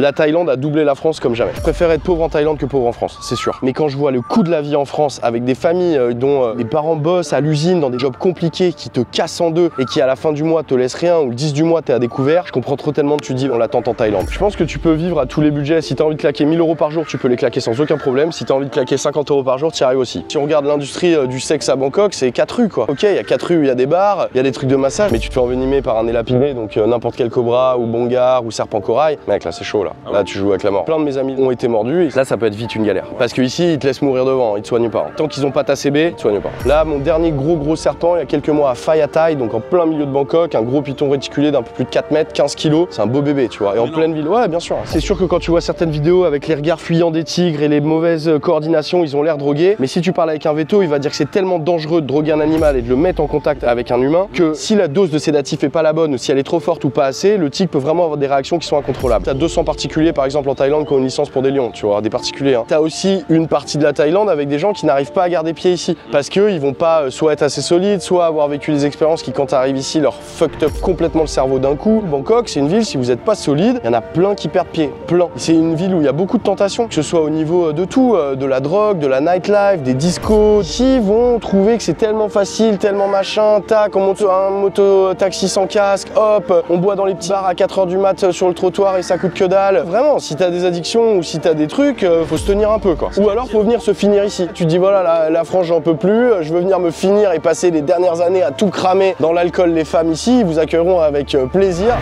La Thaïlande a doublé la France comme jamais. Je préfère être pauvre en Thaïlande que pauvre en France, c'est sûr. Mais quand je vois le coût de la vie en France, avec des familles dont les parents bossent à l'usine dans des jobs compliqués, qui te cassent en deux et qui à la fin du mois te laissent rien, ou le 10 du mois t'es à découvert, je comprends trop tellement que tu dis on l'attend en Thaïlande. Je pense que tu peux vivre à tous les budgets. Si t'as envie de claquer 1000 € par jour, tu peux les claquer sans aucun problème. Si t'as envie de claquer 50 € par jour, t'y arrives aussi. Si on regarde l'industrie du sexe à Bangkok, c'est 4 rues quoi. Ok, il y a 4 rues, il y a des bars, il y a des trucs de massage, mais tu te fais envenimer par un élapiné, donc n'importe quel cobra ou bongar ou serpent corail. Mec, là c'est chaud là. Là tu joues avec la mort. Plein de mes amis ont été mordus et là ça peut être vite une galère. Parce que ici ils te laissent mourir devant, ils te soignent pas. Tant qu'ils ont pas ta CB, ils te soignent pas. Là mon dernier gros serpent il y a quelques mois à Phaya Thai, donc en plein milieu de Bangkok, un gros python réticulé d'un peu plus de 4 mètres, 15 kilos, c'est un beau bébé tu vois. Et en pleine ville, ouais bien sûr. C'est sûr que quand tu vois certaines vidéos avec les regards fuyants des tigres et les mauvaises coordinations, ils ont l'air drogués. Mais si tu parles avec un veto, il va dire que c'est tellement dangereux de droguer un animal et de le mettre en contact avec un humain que si la dose de sédatif est pas la bonne ou si elle est trop forte ou pas assez, le tigre peut vraiment avoir des réactions qui sont incontrôlables. T'as 200 particuliers par exemple en Thaïlande qui ont une licence pour des lions, tu vois, des particuliers. T'as aussi une partie de la Thaïlande avec des gens qui n'arrivent pas à garder pied ici parce qu'ils vont pas soit être assez solides, soit avoir vécu des expériences qui quand t'arrives ici leur fucked up complètement le cerveau d'un coup. Bangkok c'est une ville, si vous n'êtes pas solide, il y en a plein qui perdent pied, plein. C'est une ville où il y a beaucoup de tentations, que ce soit au niveau de tout, de la drogue, de la nightlife, des discos. Ici vont trouver que c'est tellement facile, tellement machin, tac, on monte un moto-taxi sans casque, hop, on boit dans les petits bars à 4 h du mat sur le trottoir et ça coûte que dalle. Vraiment, si t'as des addictions ou si t'as des trucs, faut se tenir un peu quoi. Ou alors faut venir se finir ici. Tu te dis voilà, la France j'en peux plus, je veux venir me finir et passer les dernières années à tout cramer dans l'alcool. Les femmes ici, ils vous accueilleront avec plaisir.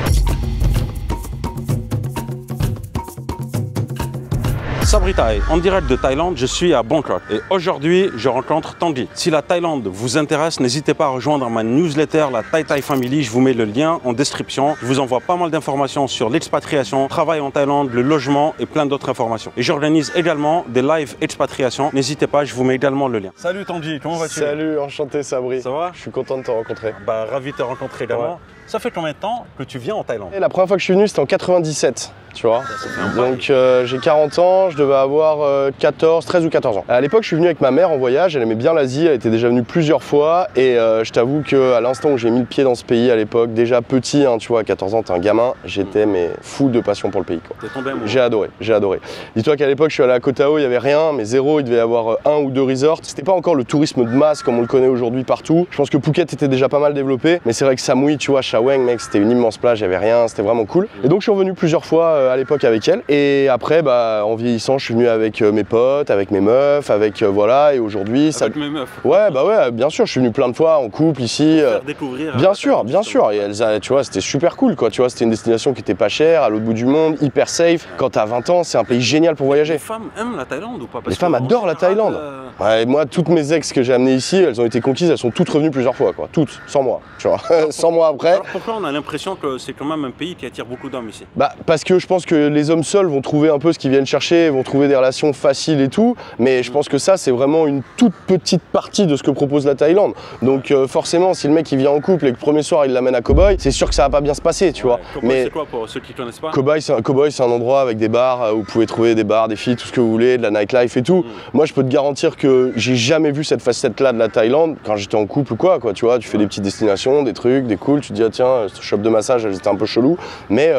Sabri Thai, en direct de Thaïlande, je suis à Bangkok et aujourd'hui je rencontre Tanguy. Si la Thaïlande vous intéresse, n'hésitez pas à rejoindre ma newsletter, la Thai Thai Family, je vous mets le lien en description. Je vous envoie pas mal d'informations sur l'expatriation, travail en Thaïlande, le logement et plein d'autres informations. Et j'organise également des live expatriation, n'hésitez pas, je vous mets également le lien. Salut Tanguy, comment vas-tu? Salut, enchanté Sabri. Ça va? Je suis content de te rencontrer. Bah ravi de te rencontrer également. Ouais. Ça fait combien de temps que tu viens en Thaïlande? Et la première fois que je suis venu c'était en 97. Tu vois, donc j'ai 40 ans, je devais avoir 13 ou 14 ans. À l'époque, je suis venu avec ma mère en voyage, elle aimait bien l'Asie, elle était déjà venue plusieurs fois et je t'avoue qu'à l'instant où j'ai mis le pied dans ce pays à l'époque, déjà petit, hein, tu vois, à 14 ans, t'es un gamin, j'étais mais fou de passion pour le pays. J'ai adoré, j'ai adoré. Dis-toi qu'à l'époque, je suis allé à Koh Tao, il n'y avait rien, mais zéro, il devait y avoir 1 ou 2 resorts. C'était pas encore le tourisme de masse comme on le connaît aujourd'hui partout. Je pense que Phuket était déjà pas mal développé, mais c'est vrai que Samui, tu vois, Chaweng, mec, c'était une immense plage, il n'y avait rien, c'était vraiment cool. Et donc je suis revenu plusieurs fois à l'époque avec elle et après bah en vieillissant je suis venu avec mes potes, avec mes meufs, avec voilà et aujourd'hui ça... Avec mes meufs. Ouais bah ouais bien sûr je suis venu plein de fois en couple ici. Faire découvrir. Bien sûr et elles tu vois c'était super cool quoi, tu vois c'était une destination qui était pas chère, à l'autre bout du monde, hyper safe. Quand t'as 20 ans c'est un pays génial pour voyager. Les femmes aiment la Thaïlande ou pas? Les femmes adorent la Thaïlande. Ouais, moi toutes mes ex que j'ai amenées ici elles ont été conquises, elles sont toutes revenues plusieurs fois quoi, toutes, sans moi tu vois. Sans moi après. Alors pourquoi on a l'impression que c'est quand même un pays qui attire beaucoup d'hommes ici? Bah parce que je pense que les hommes seuls vont trouver un peu ce qu'ils viennent chercher, vont trouver des relations faciles et tout, mais je pense que ça c'est vraiment une toute petite partie de ce que propose la Thaïlande. Donc forcément si le mec il vient en couple et que le premier soir il l'amène à Koh Boy, c'est sûr que ça va pas bien se passer tu vois. Koh Boy, mais c'est quoi pour ceux qui connaissent pas? Koh Boy c'est un endroit avec des bars où vous pouvez trouver des bars, des filles, tout ce que vous voulez, de la nightlife et tout. Moi je peux te garantir que j'ai jamais vu cette facette là de la Thaïlande quand j'étais en couple ou quoi tu vois, tu fais des petites destinations, des trucs, des cools, tu te dis ah tiens ce shop de massage c'était un peu chelou, mais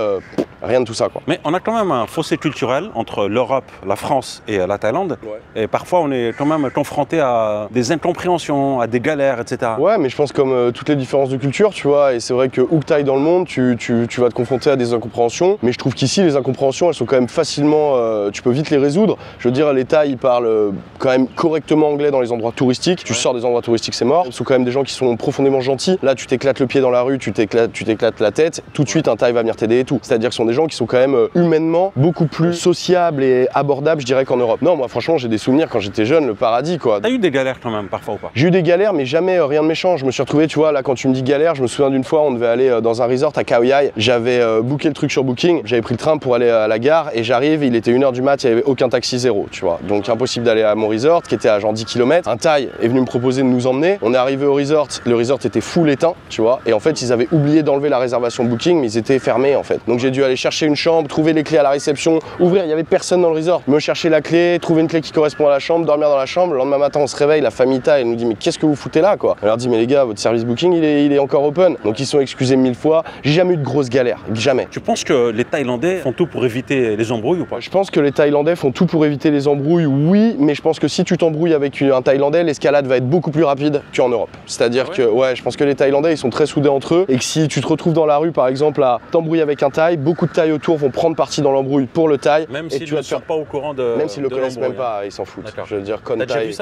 rien de tout ça quoi. Mais on a quand même un fossé culturel entre l'Europe, la France et la Thaïlande. Ouais. Et parfois on est quand même confronté à des incompréhensions, à des galères, etc. Ouais, mais je pense comme toutes les différences de culture, tu vois, et c'est vrai que où que t'ailles dans le monde, tu vas te confronter à des incompréhensions. Mais je trouve qu'ici les incompréhensions elles sont quand même facilement, tu peux vite les résoudre. Je veux dire les Thaïs ils parlent quand même correctement anglais dans les endroits touristiques. Tu sors des endroits touristiques c'est mort. Ce sont quand même des gens qui sont profondément gentils. Là tu t'éclates le pied dans la rue, tu t'éclates la tête, tout de suite un Thaï va venir t'aider et tout. C'est-à-dire que ce sont des gens qui sont quand même humainement beaucoup plus sociables et abordables je dirais qu'en Europe. Non moi franchement j'ai des souvenirs quand j'étais jeune, le paradis quoi. T'as eu des galères quand même parfois ou pas? J'ai eu des galères mais jamais rien de méchant. Je me suis retrouvé tu vois là quand tu me dis galère, je me souviens d'une fois on devait aller dans un resort à Khao Yai. J'avais booké le truc sur Booking, j'avais pris le train pour aller à la gare et j'arrive, il était 1 h du mat, il n'y avait aucun taxi, zéro tu vois. Donc impossible d'aller à mon resort qui était à genre 10 km. Un Thaï est venu me proposer de nous emmener. On est arrivé au resort, le resort était full éteint tu vois et en fait ils avaient oublié d'enlever la réservation Booking mais ils étaient fermés en fait. Donc j'ai dû aller chercher une chambre, trouver les clés à la réception, ouvrir, il y avait personne dans le resort. Me chercher la clé, trouver une clé qui correspond à la chambre, dormir dans la chambre. Le lendemain matin, on se réveille, la famille elle nous dit mais qu'est-ce que vous foutez là quoi. On leur dit mais les gars, votre service booking il est encore open. Donc ils sont excusés 1000 fois. J'ai jamais eu de grosses galères, jamais. Tu penses que les Thaïlandais font tout pour éviter les embrouilles ou pas? Je pense que les Thaïlandais font tout pour éviter les embrouilles, oui, mais je pense que si tu t'embrouilles avec un Thaïlandais, l'escalade va être beaucoup plus rapide qu'en Europe. C'est-à-dire que ouais, je pense que les Thaïlandais ils sont très soudés entre eux et que si tu te retrouves dans la rue par exemple à t'embrouiller avec un Thaï, beaucoup de Thaïs autour vont prendre parti dans l'embrouille pour le Thaï. Même s'ils ne sont pas au courant de. Même s'ils le connaissent même pas, ils s'en foutent. Je veux dire, Con Thai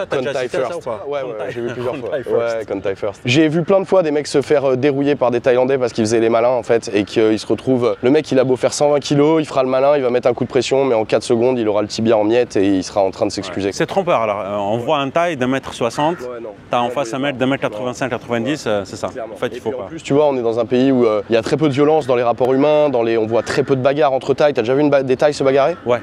first. Ouais, j'ai vu plusieurs fois. Ouais, Con Thai first. J'ai vu plein de fois des mecs se faire dérouiller par des Thaïlandais parce qu'ils faisaient les malins en fait et qu'ils se retrouvent. Le mec il a beau faire 120 kilos, il fera le malin, il va mettre un coup de pression, mais en 4 secondes il aura le tibia en miettes et il sera en train de s'excuser. Ouais. C'est trompeur alors. On voit un Thaï d'1m60, t'as en face un mec d'1m85-90, c'est ça. En fait, il faut pas. En plus, tu vois, on est dans un pays où il y a très peu de violence dans les rapports humains, on voit très peu de bagarres entre Thaïs. T'as déjà vu des Thaïs se bagarrer? Ouais.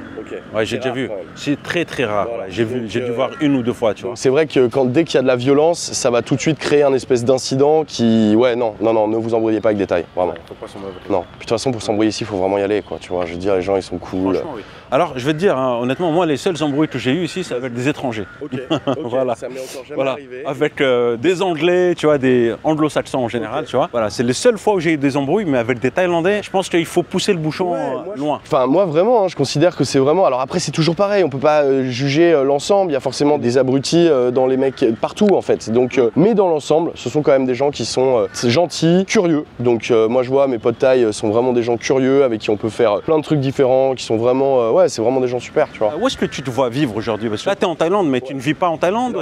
Ouais, j'ai déjà vu. C'est très rare. Voilà. J'ai dû voir une ou deux fois, tu vois. C'est vrai que dès qu'il y a de la violence, ça va tout de suite créer un espèce d'incident qui, ouais, non, ne vous embrouillez pas avec des Thaïs, vraiment. Faut pas s'embrouiller. Non. Puis de toute façon, pour s'embrouiller ici, il faut vraiment y aller, quoi. Tu vois, je veux dire, les gens, ils sont cool. Oui. Alors, je vais te dire, hein, honnêtement, moi, les seuls embrouilles que j'ai eu ici, c'est avec des étrangers. Voilà. Ça m'est encore jamais arrivé. Avec des Anglais, tu vois, des Anglo-Saxons en général, tu vois. Voilà, c'est les seules fois où j'ai eu des embrouilles, mais avec des Thaïlandais, je pense qu'il faut pousser le bouchon loin. Enfin, moi, vraiment, hein, je considère que c'est vraiment. Alors après, c'est toujours pareil, on peut pas juger l'ensemble. Il y a forcément des abrutis dans les mecs partout, en fait. Donc, mais dans l'ensemble, ce sont quand même des gens qui sont gentils, curieux. Donc, moi, je vois mes potes Thaïs sont vraiment des gens curieux avec qui on peut faire plein de trucs différents, qui sont vraiment. Ouais, c'est vraiment des gens super, tu vois. Où est-ce que tu te vois vivre aujourd'hui? Parce que là, tu es en Thaïlande, mais tu ne vis pas en Thaïlande.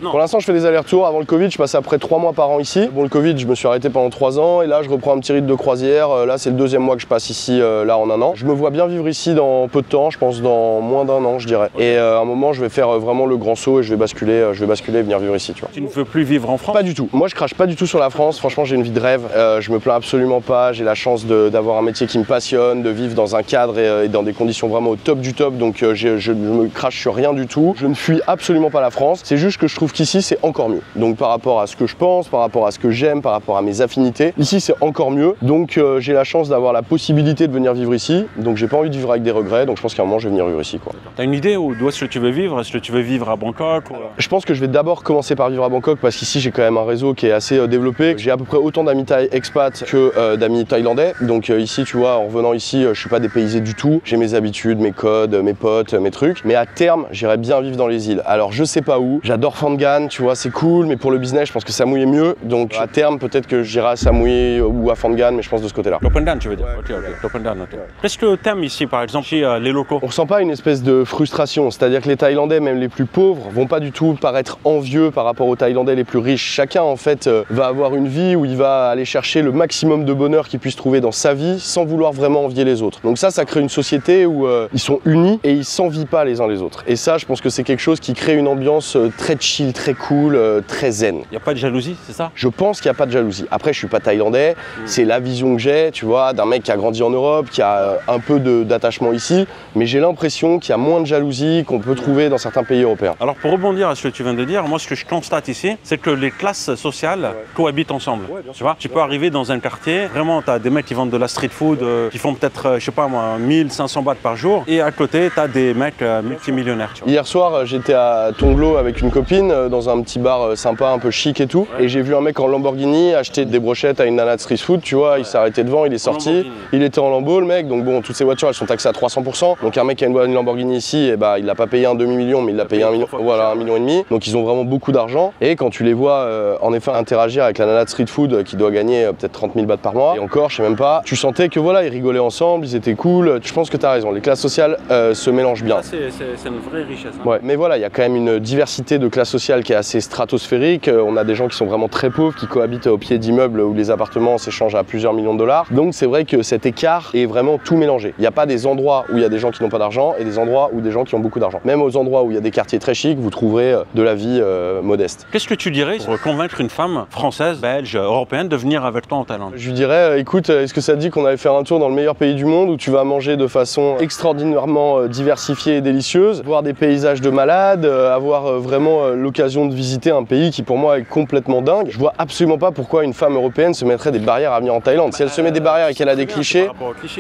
Non. Pour l'instant, je fais des allers-retours. Avant le Covid, je passais à près 3 mois par an ici. Bon, le Covid, je me suis arrêté pendant 3 ans et là, je reprends un petit rythme de croisière. Là, c'est le 2e mois que je passe ici, là, en un an. Je me vois bien vivre ici dans peu de temps, je pense dans moins d'1 an, je dirais. Et à un moment, je vais faire vraiment le grand saut et je vais basculer et venir vivre ici, tu vois. Tu ne veux plus vivre en France? Pas du tout. Moi, je crache pas du tout sur la France. Franchement, j'ai une vie de rêve. Je me plains absolument pas. J'ai la chance d'avoir un métier qui me passionne, de vivre dans un cadre et dans des conditions vraiment au top du top. Donc, je me crache sur rien du tout. Je ne fuis absolument pas la France. C'est juste que je trouve qu'ici, c'est encore mieux. Donc, par rapport à ce que je pense, par rapport à ce que j'aime, par rapport à mes affinités, ici, c'est encore mieux. Donc, j'ai la chance d'avoir la possibilité de venir vivre ici. Donc, j'ai pas envie de vivre avec des regrets. Donc, je pense qu'à un moment, je vais venir vivre ici, quoi. T'as une idée d'où est-ce que tu veux vivre? Est-ce que tu veux vivre à Bangkok ou... Je pense que je vais d'abord commencer par vivre à Bangkok parce qu'ici, j'ai quand même un réseau qui est assez développé. J'ai à peu près autant d'amis Thaï expats que d'amis thaïlandais. Donc, ici, tu vois, en revenant ici, je suis pas dépaysé du tout. J'ai mes habitudes, mes codes, mes potes, mes trucs. Mais à terme, j'irais bien vivre dans les îles. Alors, je sais pas où. J'adore Phangan, tu vois, c'est cool. Mais pour le business, je pense que Samui est mieux. Donc, à terme, peut-être que j'irai à Samui ou à Phangan, mais je pense de ce côté-là. Phangan, tu veux dire? Ok. Phangan, ok. Qu'est-ce que t'aimes ici, par exemple, chez les locaux? On ressent pas une espèce de frustration. C'est-à-dire que les Thaïlandais, même les plus pauvres, vont pas du tout paraître envieux par rapport aux Thaïlandais les plus riches. Chacun, en fait, va avoir une vie où il va aller chercher le maximum de bonheur qu'il puisse trouver dans sa vie sans vouloir vraiment envier les autres. Donc ça crée une société où ils sont unis et ils s'envient pas les uns les autres. Et ça, je pense que c'est quelque chose qui crée une ambiance très chill, très cool, très zen. Il n'y a pas de jalousie, c'est ça? Je pense qu'il n'y a pas de jalousie. Après, je suis pas thaïlandais, c'est la vision que j'ai, tu vois, d'un mec qui a grandi en Europe, qui a un peu d'attachement ici, mais j'ai l'impression qu'il y a moins de jalousie qu'on peut trouver dans certains pays européens. Alors pour rebondir à ce que tu viens de dire, moi ce que je constate ici, c'est que les classes sociales cohabitent ensemble. Tu vois, tu peux arriver dans un quartier, vraiment tu as des mecs qui vendent de la street food, qui font peut-être, je sais pas moi, 1500 bahts par jour, et à côté tu as des mecs multimillionnaires. Tu vois. Hier soir, j'étais à Tonglo avec une copine, dans un petit bar sympa, un peu chic et tout, et j'ai vu un mec en Lamborghini acheter des brochettes à une nana de street food, tu vois, il s'est arrêté devant, il est sorti, il était en Lambo le mec, donc bon, toutes ces voitures elles sont taxées à 300%, donc un mec qui a une Lamborghini ici, et bah, il l'a pas payé un demi-million, mais il l'a payé 1 million, voilà, 1,5 million, donc ils ont vraiment beaucoup d'argent, et quand tu les vois en effet interagir avec la nana de street food qui doit gagner peut-être 30 000 bahts par mois, et encore, je sais même pas, tu sentais que voilà, ils rigolaient ensemble, ils étaient cool, je pense que tu as raison, les classes sociales se mélangent bien. C'est une vraie richesse. Hein. Ouais, mais voilà, il y a quand même une diversité de classes sociales qui est assez stratosphérique, on a des gens qui sont vraiment très pauvres, qui cohabitent au pied d'immeubles où les appartements s'échangent à plusieurs millions de dollars, donc c'est vrai que cet écart est vraiment tout mélangé. Il n'y a pas des endroits où il y a des gens qui n'ont pas d'argent et des endroits où des gens qui ont beaucoup d'argent. Même aux endroits où il y a des quartiers très chics, vous trouverez de la vie modeste. Qu'est-ce que tu dirais pour convaincre une femme française, belge, européenne de venir avec toi en Thaïlande? Je lui dirais, écoute, est-ce que ça te dit qu'on allait faire un tour dans le meilleur pays du monde où tu vas manger de façon extraordinaire extraordinairement diversifiée et délicieuse, voir des paysages de malades, avoir vraiment l'occasion de visiter un pays qui pour moi est complètement dingue. Je vois absolument pas pourquoi une femme européenne se mettrait des barrières à venir en Thaïlande. Si elle se met des barrières et qu'elle a des clichés,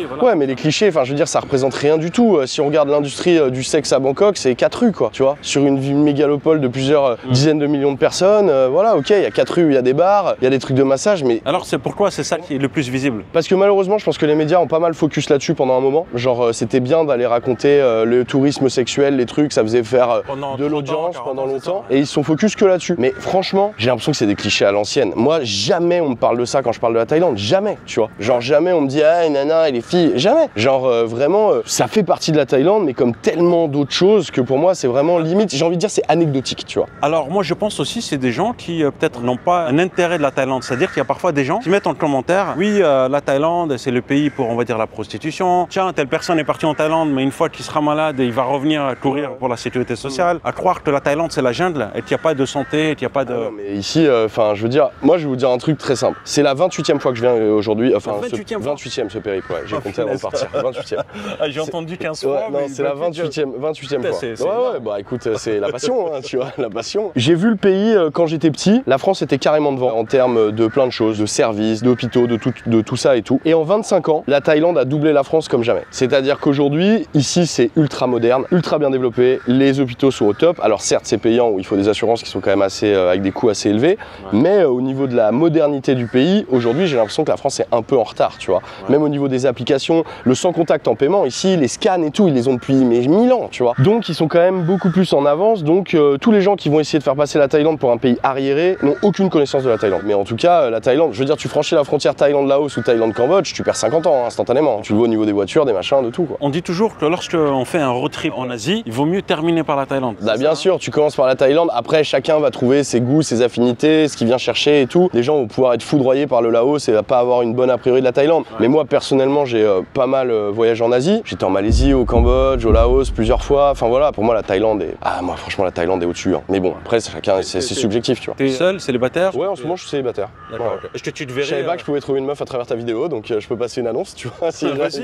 voilà. ouais mais les clichés, enfin je veux dire ça représente rien du tout. Si on regarde l'industrie du sexe à Bangkok, c'est 4 rues quoi, tu vois, sur une mégalopole de plusieurs dizaines de millions de personnes, voilà ok, il y a 4 rues, il y a des bars, il y a des trucs de massage, mais... Alors c'est pourquoi c'est ça qui est le plus visible? Parce que malheureusement je pense que les médias ont pas mal focus là-dessus pendant un moment, genre c'était bien d'aller raconter le tourisme sexuel, les trucs, ça faisait faire de l'audience pendant longtemps, et ils se sont focus que là-dessus. Mais franchement, j'ai l'impression que c'est des clichés à l'ancienne. Moi, jamais on me parle de ça quand je parle de la Thaïlande, jamais, tu vois. Genre jamais on me dit ah nana et les filles, jamais. Genre vraiment, ça fait partie de la Thaïlande, mais comme tellement d'autres choses que pour moi c'est vraiment limite, j'ai envie de dire c'est anecdotique, tu vois. Alors moi je pense aussi c'est des gens qui peut-être n'ont pas un intérêt de la Thaïlande, c'est-à-dire qu'il y a parfois des gens qui mettent en commentaire, oui la Thaïlande c'est le pays pour on va dire la prostitution, tiens telle personne est partie en Thaïlande mais une fois qu'il sera malade il va revenir courir pour la sécurité sociale, à croire que la Thaïlande c'est la jungle et qu'il n'y a pas de santé, qu'il n'y a pas de... non, mais ici, enfin je veux dire, moi je vais vous dire un truc très simple, c'est la 28e fois que je viens aujourd'hui, enfin 28e ce périple, ouais, j'ai compté avant de partir, 28e. Ah, j'ai entendu 15 fois. Ouais, non, c'est la 28e fois. Ouais, bah écoute, c'est la passion, hein, tu vois, la passion. J'ai vu le pays quand j'étais petit, la France était carrément devant en termes de plein de choses, de services, d'hôpitaux, de tout ça et tout. Et en 25 ans, la Thaïlande a doublé la France comme jamais. C'est-à-dire qu'aujourd'hui, ici, c'est ultra moderne, ultra bien développé, les hôpitaux sont au top. Alors certes, c'est payant où il faut des assurances qui sont quand même assez, avec des coûts assez élevés, mais au niveau de la modernité du pays, aujourd'hui, j'ai l'impression que la France est un peu en retard, tu vois. Même au niveau des applications, le sans contact en paiement, ici, les scans et tout, ils les ont depuis 1000 ans, tu vois. Donc ils sont quand même beaucoup plus en avance, donc tous les gens qui vont essayer de faire passer la Thaïlande pour un pays arriéré n'ont aucune connaissance de la Thaïlande. Mais en tout cas, la Thaïlande, je veux dire, tu franchis la frontière Thaïlande-Laos ou Thaïlande-Cambodge, tu perds 50 ans instantanément. Tu le vois au niveau des voitures, des machins, de tout quoi. On dit toujours que lorsqu'on fait un road trip en Asie, il vaut mieux terminer par la Thaïlande. Bah bien sûr, tu commences par la Thaïlande, après chacun va trouver ses goûts, ses affinités, ce qu'il vient chercher et tout. Les gens vont pouvoir être foudroyés par le Laos et pas avoir une bonne a priori de la Thaïlande. Mais moi personnellement, j'ai pas mal voyagé en Asie. J'étais en Malaisie, au Cambodge, au Laos plusieurs fois. Enfin voilà, pour moi la Thaïlande est... Ah moi franchement la Thaïlande est au-dessus. Hein. Mais bon, après chacun, c'est subjectif, tu vois. T'es seul, célibataire? Ouais, en ce moment je suis célibataire. D'accord. Ouais. Okay. Est-ce que tu te verrais... Je savais pas que je pouvais trouver une meuf à travers ta vidéo, donc je peux passer une annonce, tu vois. Si vas-y.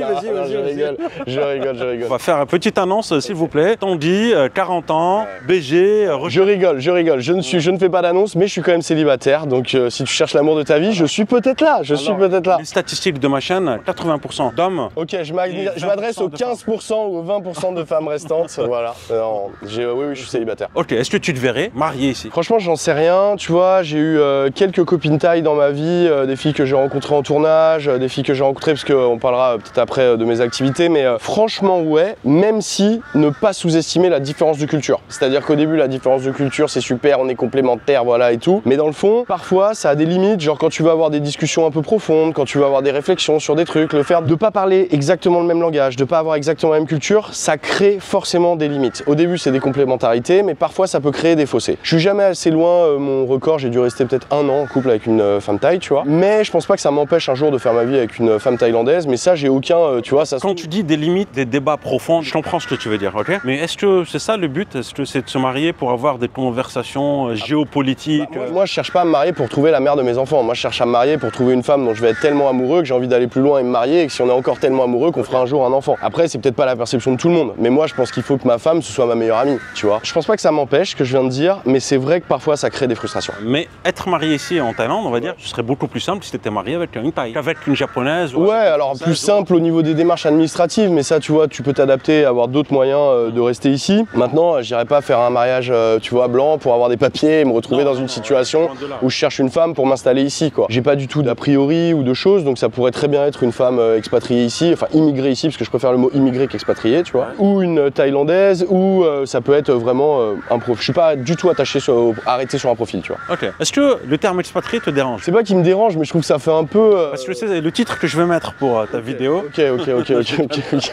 Je rigole. On va faire une petite annonce, s'il vous plaît. Tandy, 40 ans, BG... Je rigole. Je ne fais pas d'annonce, mais je suis quand même célibataire. Donc si tu cherches l'amour de ta vie, je suis peut-être là. Les statistiques de ma chaîne, 80% d'hommes. Ok, je m'adresse aux 15% ou aux 20% de femmes restantes. Voilà. Oui, je suis célibataire. Ok, est-ce que tu te verrais marié ici? Franchement, j'en sais rien. Tu vois, j'ai eu quelques copines taille dans ma vie, des filles que j'ai rencontrées en tournage, des filles que j'ai rencontrées, parce qu'on parlera peut-être après de mes activités, mais franchement, ouais, même si ne pas sous-estimer la différence de culture. C'est-à-dire qu'au début, la différence de culture, c'est super, on est complémentaires, voilà et tout. Mais dans le fond, parfois, ça a des limites, genre quand tu vas avoir des discussions un peu profondes, quand tu vas avoir des réflexions sur des trucs, le fait de pas parler exactement le même langage, de pas avoir exactement la même culture, ça crée forcément des limites. Au début, c'est des complémentarités, mais parfois, ça peut créer des fossés. Je suis jamais assez loin, mon record, j'ai dû rester peut-être 1 an en couple avec une femme thaï, tu vois. Mais je pense pas que ça m'empêche un jour de faire ma vie avec une femme thaïlandaise, mais ça, j'ai aucun, tu vois, ça... Quand tu dis des limites, des débats profonds, je comprends ce que tu veux dire, ok? Mais est-ce que c'est ça le but? Est-ce que c'est de se marier pour avoir des conversations géopolitiques? Moi, je cherche pas à me marier pour trouver la mère de mes enfants. Moi, je cherche à me marier pour trouver une femme dont je vais être tellement amoureux que j'ai envie d'aller plus loin et me marier, et que si on est encore tellement amoureux qu'on fera un jour un enfant. Après, c'est peut-être pas la perception de tout le monde, mais moi, je pense qu'il faut que ma femme, ce soit ma meilleure amie, tu vois. Je pense pas que ça m'empêche, ce que je viens de dire, mais c'est vrai que parfois, ça crée des frustrations. Mais être marié ici en Thaïlande, on va dire, ce serait beaucoup plus simple si tu étais marié avec une Thaï qu'avec une japonaise. Ouais, alors plus simple au niveau des démarches administratives, mais ça, tu vois, tu peux t'adapter, avoir d'autres moyens de rester ici. Maintenant, j'irai pas faire un mariage, tu vois, blanc pour avoir des papiers et me retrouver dans une situation où je cherche une femme pour m'installer ici, quoi. J'ai pas du tout d'a priori ou de choses, donc ça pourrait très bien être une femme expatriée ici, enfin immigrée ici, parce que je préfère le mot immigré qu'expatriée, tu vois, ou une thaïlandaise, ou ça peut être vraiment un profil. Je suis pas du tout attaché arrêté sur un profil, tu vois. Ok. Est-ce que le terme expatrié te dérange? C'est pas qu'il me dérange, mais je trouve que ça fait un peu. Parce que c'est le titre que je vais mettre pour ta vidéo. Ok.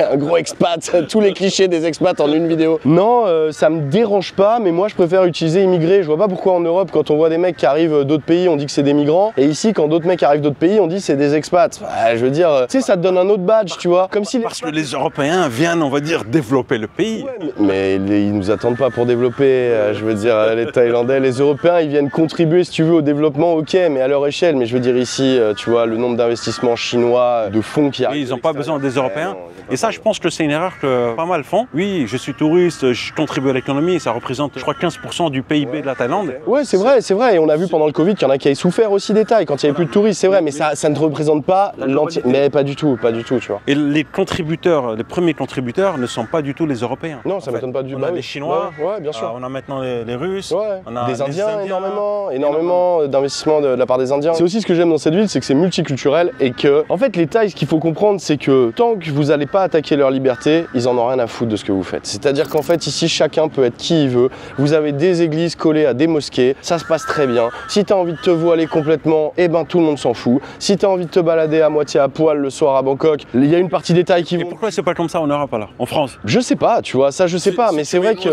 Un gros expat, tous les clichés des expats en une vidéo. Non, ça me dérange pas, mais moi je préfère utiliser immigré. Je vois pas pourquoi en Europe, quand on voit des mecs qui arrivent d'autres pays, on dit que c'est des migrants, et ici, quand d'autres mecs arrivent d'autres pays, on dit c'est des expats. Je veux dire, tu sais, ça te donne un autre badge, tu vois. Comme si Parce que les Européens viennent, on va dire, développer le pays. Ouais, mais ils nous attendent pas pour développer. Je veux dire, les Thaïlandais, les Européens, ils viennent contribuer, si tu veux, au développement, ok, mais à leur échelle. Mais je veux dire ici, tu vois, le nombre d'investissements chinois, de fonds qui arrivent. Ils n'ont pas besoin des Européens. Et ça, je pense pense que c'est une erreur que pas mal font. Oui, je suis touriste, je contribue à l'économie, ça représente, je crois, 15% du PIB de la Thaïlande. Ouais, c'est vrai, c'est vrai. Et on a vu pendant le Covid qu'il y en a qui avaient souffert aussi des Thaïs quand il n'y avait plus de touristes, c'est vrai, mais ça ne représente pas l'entier. Mais pas du tout, tu vois. Et les contributeurs, les premiers contributeurs ne sont pas du tout les Européens. Non, ça m'étonne pas du tout. On a les Chinois, ouais, bien sûr. On a maintenant les Russes, ouais. on a des Indiens, les énormément d'investissements de la part des Indiens. C'est aussi ce que j'aime dans cette ville, c'est que c'est multiculturel et que, en fait, les Thaïs, ce qu'il faut comprendre, c'est que tant que vous n'allez pas attaquer leur liberté, ils en ont rien à foutre de ce que vous faites. C'est-à-dire qu'en fait, ici, chacun peut être qui il veut. Vous avez des églises collées à des mosquées, ça se passe très bien. Si tu as envie de te voiler complètement, eh ben tout le monde s'en fout. Si tu as envie de te balader à moitié à poil le soir à Bangkok, il y a une partie des Thaïs qui vont... Et pourquoi c'est pas comme ça en Europe alors, en France? Je sais pas, tu vois, ça je sais pas, mais c'est vrai que...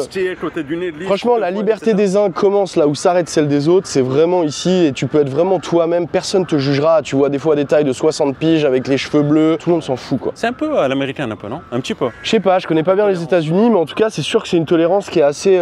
Franchement, la liberté des uns commence là où s'arrête celle des autres, c'est vraiment ici et tu peux être vraiment toi-même, personne te jugera. Tu vois des fois des Thaïs de 60 piges avec les cheveux bleus, tout le monde s'en fout quoi. C'est un peu à l'américaine un peu, non? Un petit peu. Je sais pas, je connais pas bien les États-Unis, mais en tout cas c'est sûr que c'est une tolérance qui est assez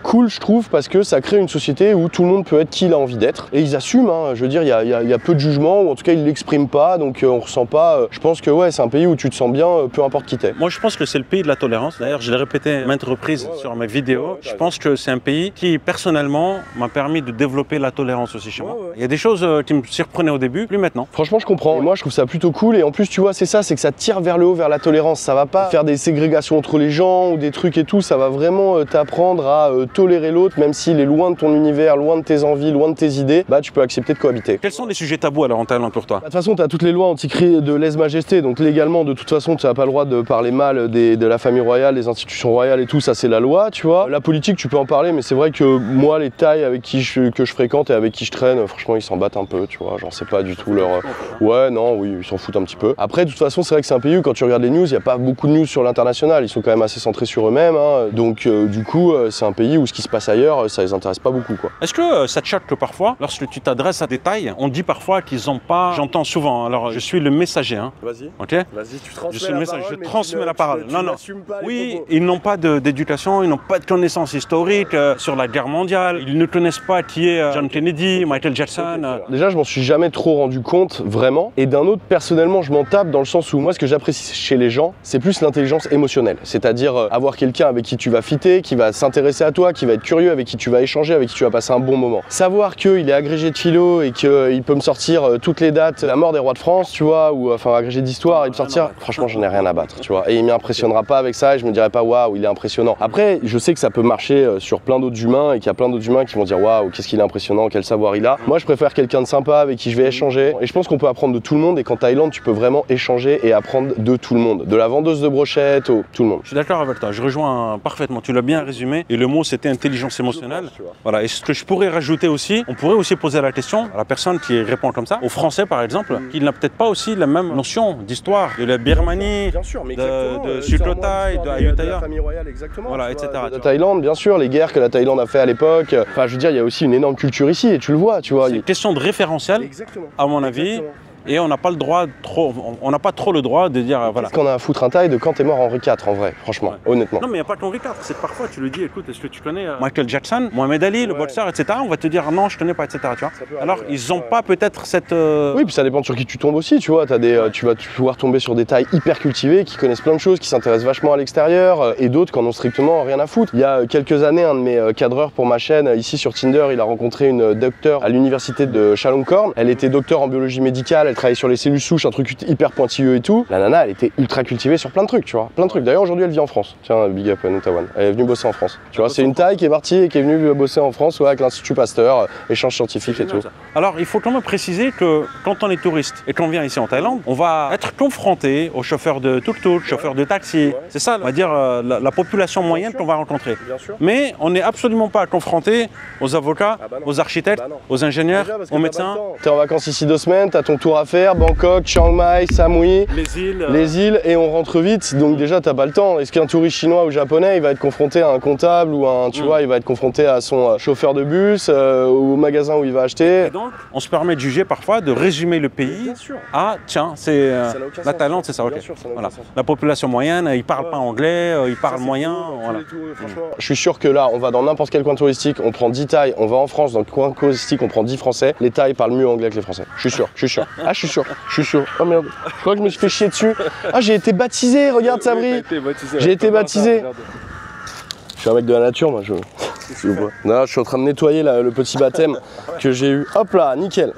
cool je trouve, parce que ça crée une société où tout le monde peut être qui il a envie d'être. Et ils assument, hein, je veux dire, il y a peu de jugement, ou en tout cas ils l'expriment pas, donc on ressent pas... je pense que ouais, c'est un pays où tu te sens bien, peu importe qui t'es. Moi je pense que c'est le pays de la tolérance, d'ailleurs je l'ai répété maintes reprises sur mes vidéos. Je pense que c'est un pays qui personnellement m'a permis de développer la tolérance aussi chez moi. Il y a des choses qui me surprenaient au début, plus maintenant. Franchement je comprends, et moi je trouve ça plutôt cool, et en plus tu vois c'est ça, c'est que ça tire vers le haut, vers la tolérance. Ça va pas faire des ségrégations entre les gens ou des trucs et tout, ça va vraiment t'apprendre à tolérer l'autre, même s'il est loin de ton univers, loin de tes envies, loin de tes idées, bah tu peux accepter de cohabiter. Quels sont les sujets tabous alors en Thaïlande pour toi? De toute façon, tu as toutes les lois anti-cri de lèse-majesté, donc légalement, de toute façon, tu n'as pas le droit de parler mal de la famille royale, des institutions royales et tout, ça c'est la loi, tu vois. La politique, tu peux en parler, mais c'est vrai que moi, les Thaïs avec que je fréquente et avec qui je traîne, franchement, ils s'en battent un peu, tu vois, genre c'est pas du tout leur... Ouais, non, oui, ils s'en foutent un petit peu. Après, de toute façon, c'est vrai que c'est un pays où quand tu regardes les news, il n'y a pas beaucoup de news sur l'international, ils sont quand même assez centrés sur eux-mêmes, hein. Donc du coup, c'est un pays où ce qui se passe ailleurs, ça les intéresse pas beaucoup, quoi. Est-ce que ça te choque que parfois, lorsque tu t'adresses à des Thaïs, on dit parfois qu'ils n'ont pas... J'entends souvent, alors je suis le messager, hein. Vas-y. Ok. Vas-y, tu transmets je suis le messager, je transmets la parole. Non. Oui, ils n'ont pas d'éducation, ils n'ont pas de connaissances historiques sur la guerre mondiale. Ils ne connaissent pas qui est John Kennedy, Michael Jackson. Déjà, je m'en suis jamais trop rendu compte, vraiment. Et d'un autre, personnellement, je m'en tape dans le sens où moi, ce que j'apprécie chez les gens, c'est plus l'intelligence émotionnelle. C'est-à-dire avoir quelqu'un avec qui tu vas fitter, qui va s'intéresser à toi, qui va être curieux, avec qui tu vas échanger, avec qui tu vas passer un bon moment. Savoir qu'il est agrégé de philo et qu'il peut me sortir toutes les dates, la mort des rois de France, tu vois, ou enfin agrégé d'histoire, il me sortir, franchement, j'en ai rien à battre, tu vois. Et il m'impressionnera pas avec ça et je me dirai pas waouh, il est impressionnant. Après, je sais que ça peut marcher sur plein d'autres humains et qu'il y a plein d'autres humains qui vont dire waouh, qu'est-ce qu'il est impressionnant, quel savoir il a. Moi, je préfère quelqu'un de sympa avec qui je vais échanger. Et je pense qu'on peut apprendre de tout le monde et qu'en Thaïlande, tu peux vraiment échanger et apprendre de tout le monde. De la vendeuse de brochettes au tout le monde. Je suis d'accord avec toi, je rejoins parfaitement, tu l'as bien résumé. Et le mot, c'était intelligence émotionnelle. Voilà, et ce que je pourrais rajouter aussi, on pourrait aussi poser la question à la personne qui répond comme ça, aux Français par exemple, qui n'a peut-être pas aussi la même notion d'histoire de la Birmanie, de Sukhothai, de Ayutthaya, voilà, etc. De Thaïlande, bien sûr, les guerres que la Thaïlande a fait à l'époque. Enfin, je veux dire, il y a aussi une énorme culture ici et tu le vois, tu vois. C'est une question de référentiel, à mon avis. Et on n'a pas le droit on n'a pas trop le droit de dire voilà. Qu'est-ce qu'on a à foutre un Thaï de quand t'es mort Henri IV en vrai, franchement, honnêtement. Non mais il n'y a pas qu'Henri IV, c'est que parfois tu le dis, écoute, est-ce que tu connais Michael Jackson, Mohamed Ali, le boxeur, etc. On va te dire non, je connais pas, etc. Tu vois. Alors ils n'ont pas peut-être cette... Oui, puis ça dépend sur qui tu tombes aussi, tu vois. Tu vas pouvoir tomber sur des Thaïs hyper cultivés, qui connaissent plein de choses, qui s'intéressent vachement à l'extérieur, et d'autres qui en ont strictement rien à foutre. Il y a quelques années, un de mes cadreurs pour ma chaîne, ici sur Tinder, il a rencontré une docteure à l'université de Chulalongkorn. Elle était docteure en biologie médicale, elle travaillait sur les cellules souches, un truc hyper pointilleux et tout. La nana, elle était ultra cultivée sur plein de trucs, tu vois. Plein de trucs. D'ailleurs, aujourd'hui, elle vit en France. Tiens, big up, Notawan. Elle est venue bosser en France. Tu vois, c'est une Thaï qui est partie et qui est venue bosser en France, ouais, avec l'Institut Pasteur, échange scientifique et tout. Alors, il faut quand même préciser que quand on est touriste et qu'on vient ici en Thaïlande, on va être confronté aux chauffeurs de tuk-tuk, chauffeurs de taxi. C'est ça, on va dire, la population moyenne qu'on va rencontrer. Mais on n'est absolument pas confronté aux avocats, aux architectes, aux ingénieurs, aux médecins. T'es en vacances ici 2 semaines, t'as ton tour à faire, Bangkok, Chiang Mai, Samui, les îles, et on rentre vite, donc déjà t'as pas le temps. Est-ce qu'un touriste chinois ou japonais, il va être confronté à un comptable ou un, tu vois, il va être confronté à son chauffeur de bus, au magasin où il va acheter. Et donc, on se permet de juger parfois, de résumer le pays. Ah, tiens, c'est la Thaïlande, c'est ça, ok. Voilà. La population moyenne, ils parlent pas anglais, ils parlent moyen. Voilà. Je suis sûr que là, on va dans n'importe quel coin touristique, on prend 10 Thaïs, on va en France, dans le coin touristique, on prend 10 Français. Les Thaïs parlent mieux anglais que les Français. Je suis sûr, je suis sûr. Ah, je suis sûr, je suis sûr. Oh merde, je crois que je me suis fait chier dessus. Ah, j'ai été baptisé, regarde Sabri. J'ai été baptisé. Je suis un mec de la nature, moi. Non, je suis en train de nettoyer le petit baptême que j'ai eu. Hop là, nickel.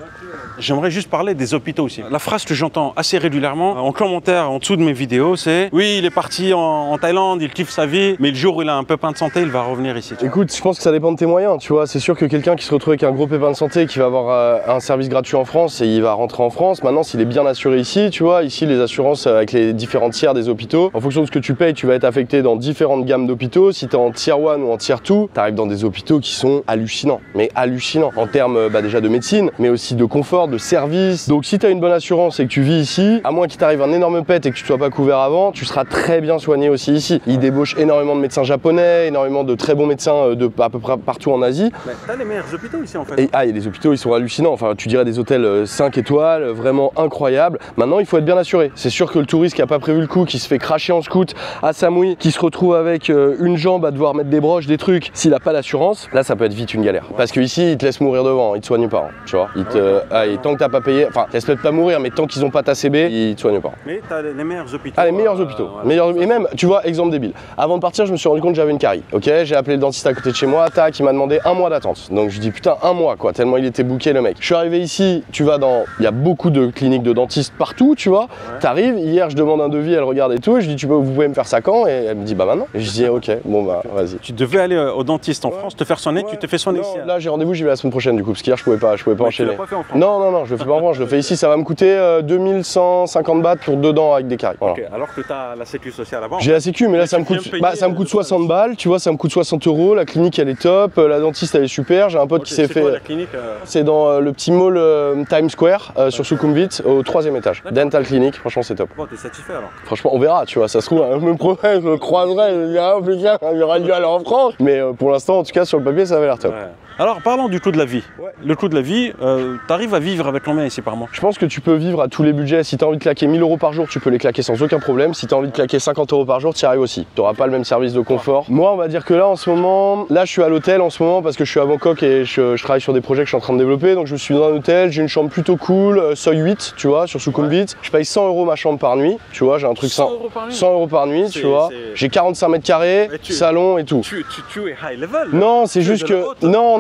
J'aimerais juste parler des hôpitaux aussi. La phrase que j'entends assez régulièrement en commentaire en dessous de mes vidéos, c'est « Oui, il est parti en Thaïlande, il kiffe sa vie, mais le jour où il a un pépin de santé, il va revenir ici. » Écoute, je pense que ça dépend de tes moyens, tu vois. C'est sûr que quelqu'un qui se retrouve avec un gros pépin de santé, qui va avoir un service gratuit en France et il va rentrer en France. Maintenant, s'il est bien assuré ici, tu vois, ici, les assurances avec les différents tiers des hôpitaux, en fonction de ce que tu payes, tu vas être affecté dans différentes gammes d'hôpitaux. Si tu es en tier 1 ou en tier 2, tu arrives dans des hôpitaux qui sont hallucinants, mais hallucinants en termes déjà de médecine, mais aussi de confort, de service. Donc si tu as une bonne assurance et que tu vis ici, à moins qu'il t'arrive un énorme pet et que tu ne sois pas couvert avant, tu seras très bien soigné aussi ici. Ils débauchent énormément de médecins japonais, énormément de très bons médecins de à peu près partout en Asie. T'as les meilleurs hôpitaux ici en fait. Et il y a des hôpitaux, ils sont hallucinants. Enfin, tu dirais des hôtels 5 étoiles, vraiment incroyables. Maintenant, il faut être bien assuré. C'est sûr que le touriste qui n'a pas prévu le coup, qui se fait cracher en scout à Samui, qui se retrouve avec une jambe à devoir mettre des broches, des trucs, s'il n'a pas l'assurance, là, ça peut être vite une galère. Parce qu'ici, ils te laissent mourir devant, ils te soignent pas. Tu vois, et tant que t'as pas payé, enfin, ils espèrent pas mourir, mais tant qu'ils n'ont pas ta CB, ils te soignent pas. Mais t'as les meilleurs hôpitaux. Ah, les meilleurs hôpitaux. Et même, tu vois, exemple débile. Avant de partir, je me suis rendu compte que j'avais une carie. Ok, j'ai appelé le dentiste à côté de chez moi, tac, il m'a demandé 1 mois d'attente. Donc je dis putain, 1 mois quoi, tellement il était booké le mec. Je suis arrivé ici, tu vas dans. Il y a beaucoup de cliniques de dentistes partout, tu vois. Ouais. T'arrives, hier je demande un devis, elle regarde et tout, et je dis vous pouvez me faire ça quand? Et elle me dit bah maintenant. Et je dis ok, bon bah vas-y. Tu devais aller au dentiste en France, te faire soigner, tu te fais soigner ici. Là j'ai rendez-vous, j'y vais la semaine prochaine du coup, parce qu'hier je pouvais pas enchaîner. Tu l'as pas fait en France. Non, je le fais pas en France, je le fais ici, ça va me coûter 2150 bahts pour 2 dents avec des caries. Voilà. Ok, alors que t'as la sécu sociale avant. J'ai la sécu, mais là ça me coûte 60 balles, tu vois, ça me coûte 60 €. La clinique elle est top, la dentiste elle est super. J'ai un pote qui s'est fait. Quoi, la clinique C'est dans le petit mall Times Square sur Sukhumvit au 3e étage. Dental Clinic, franchement c'est top. Bon, t'es satisfait alors? Franchement, on verra, tu vois, ça se trouve, je me promets, je le croiserai, je dirai, oh putain, il y aura dû aller en France. Mais pour l'instant, en tout cas, sur le papier, ça avait l'air top. Ouais. Alors, parlons du coût de la vie. Ouais. Le coût de la vie, t'arrives à vivre avec combien ici par mois? Je pense que tu peux vivre à tous les budgets. Si t'as envie de claquer 1000 € par jour, tu peux les claquer sans aucun problème. Si t'as envie de claquer 50 € par jour, tu y arrives aussi. T'auras pas le même service de confort. Moi, on va dire que là, en ce moment, je suis à l'hôtel en ce moment parce que je suis à Bangkok et je travaille sur des projets que je suis en train de développer. Donc, je suis dans un hôtel, j'ai une chambre plutôt cool, seuil 8, tu vois, sur Sukhumvit. Ouais. Je paye 100 € ma chambre par nuit, tu vois, j'ai un truc 100 € par nuit, tu vois. J'ai 45 mètres carrés, salon et tout. Tu es high level. Non, c'est juste que. Non,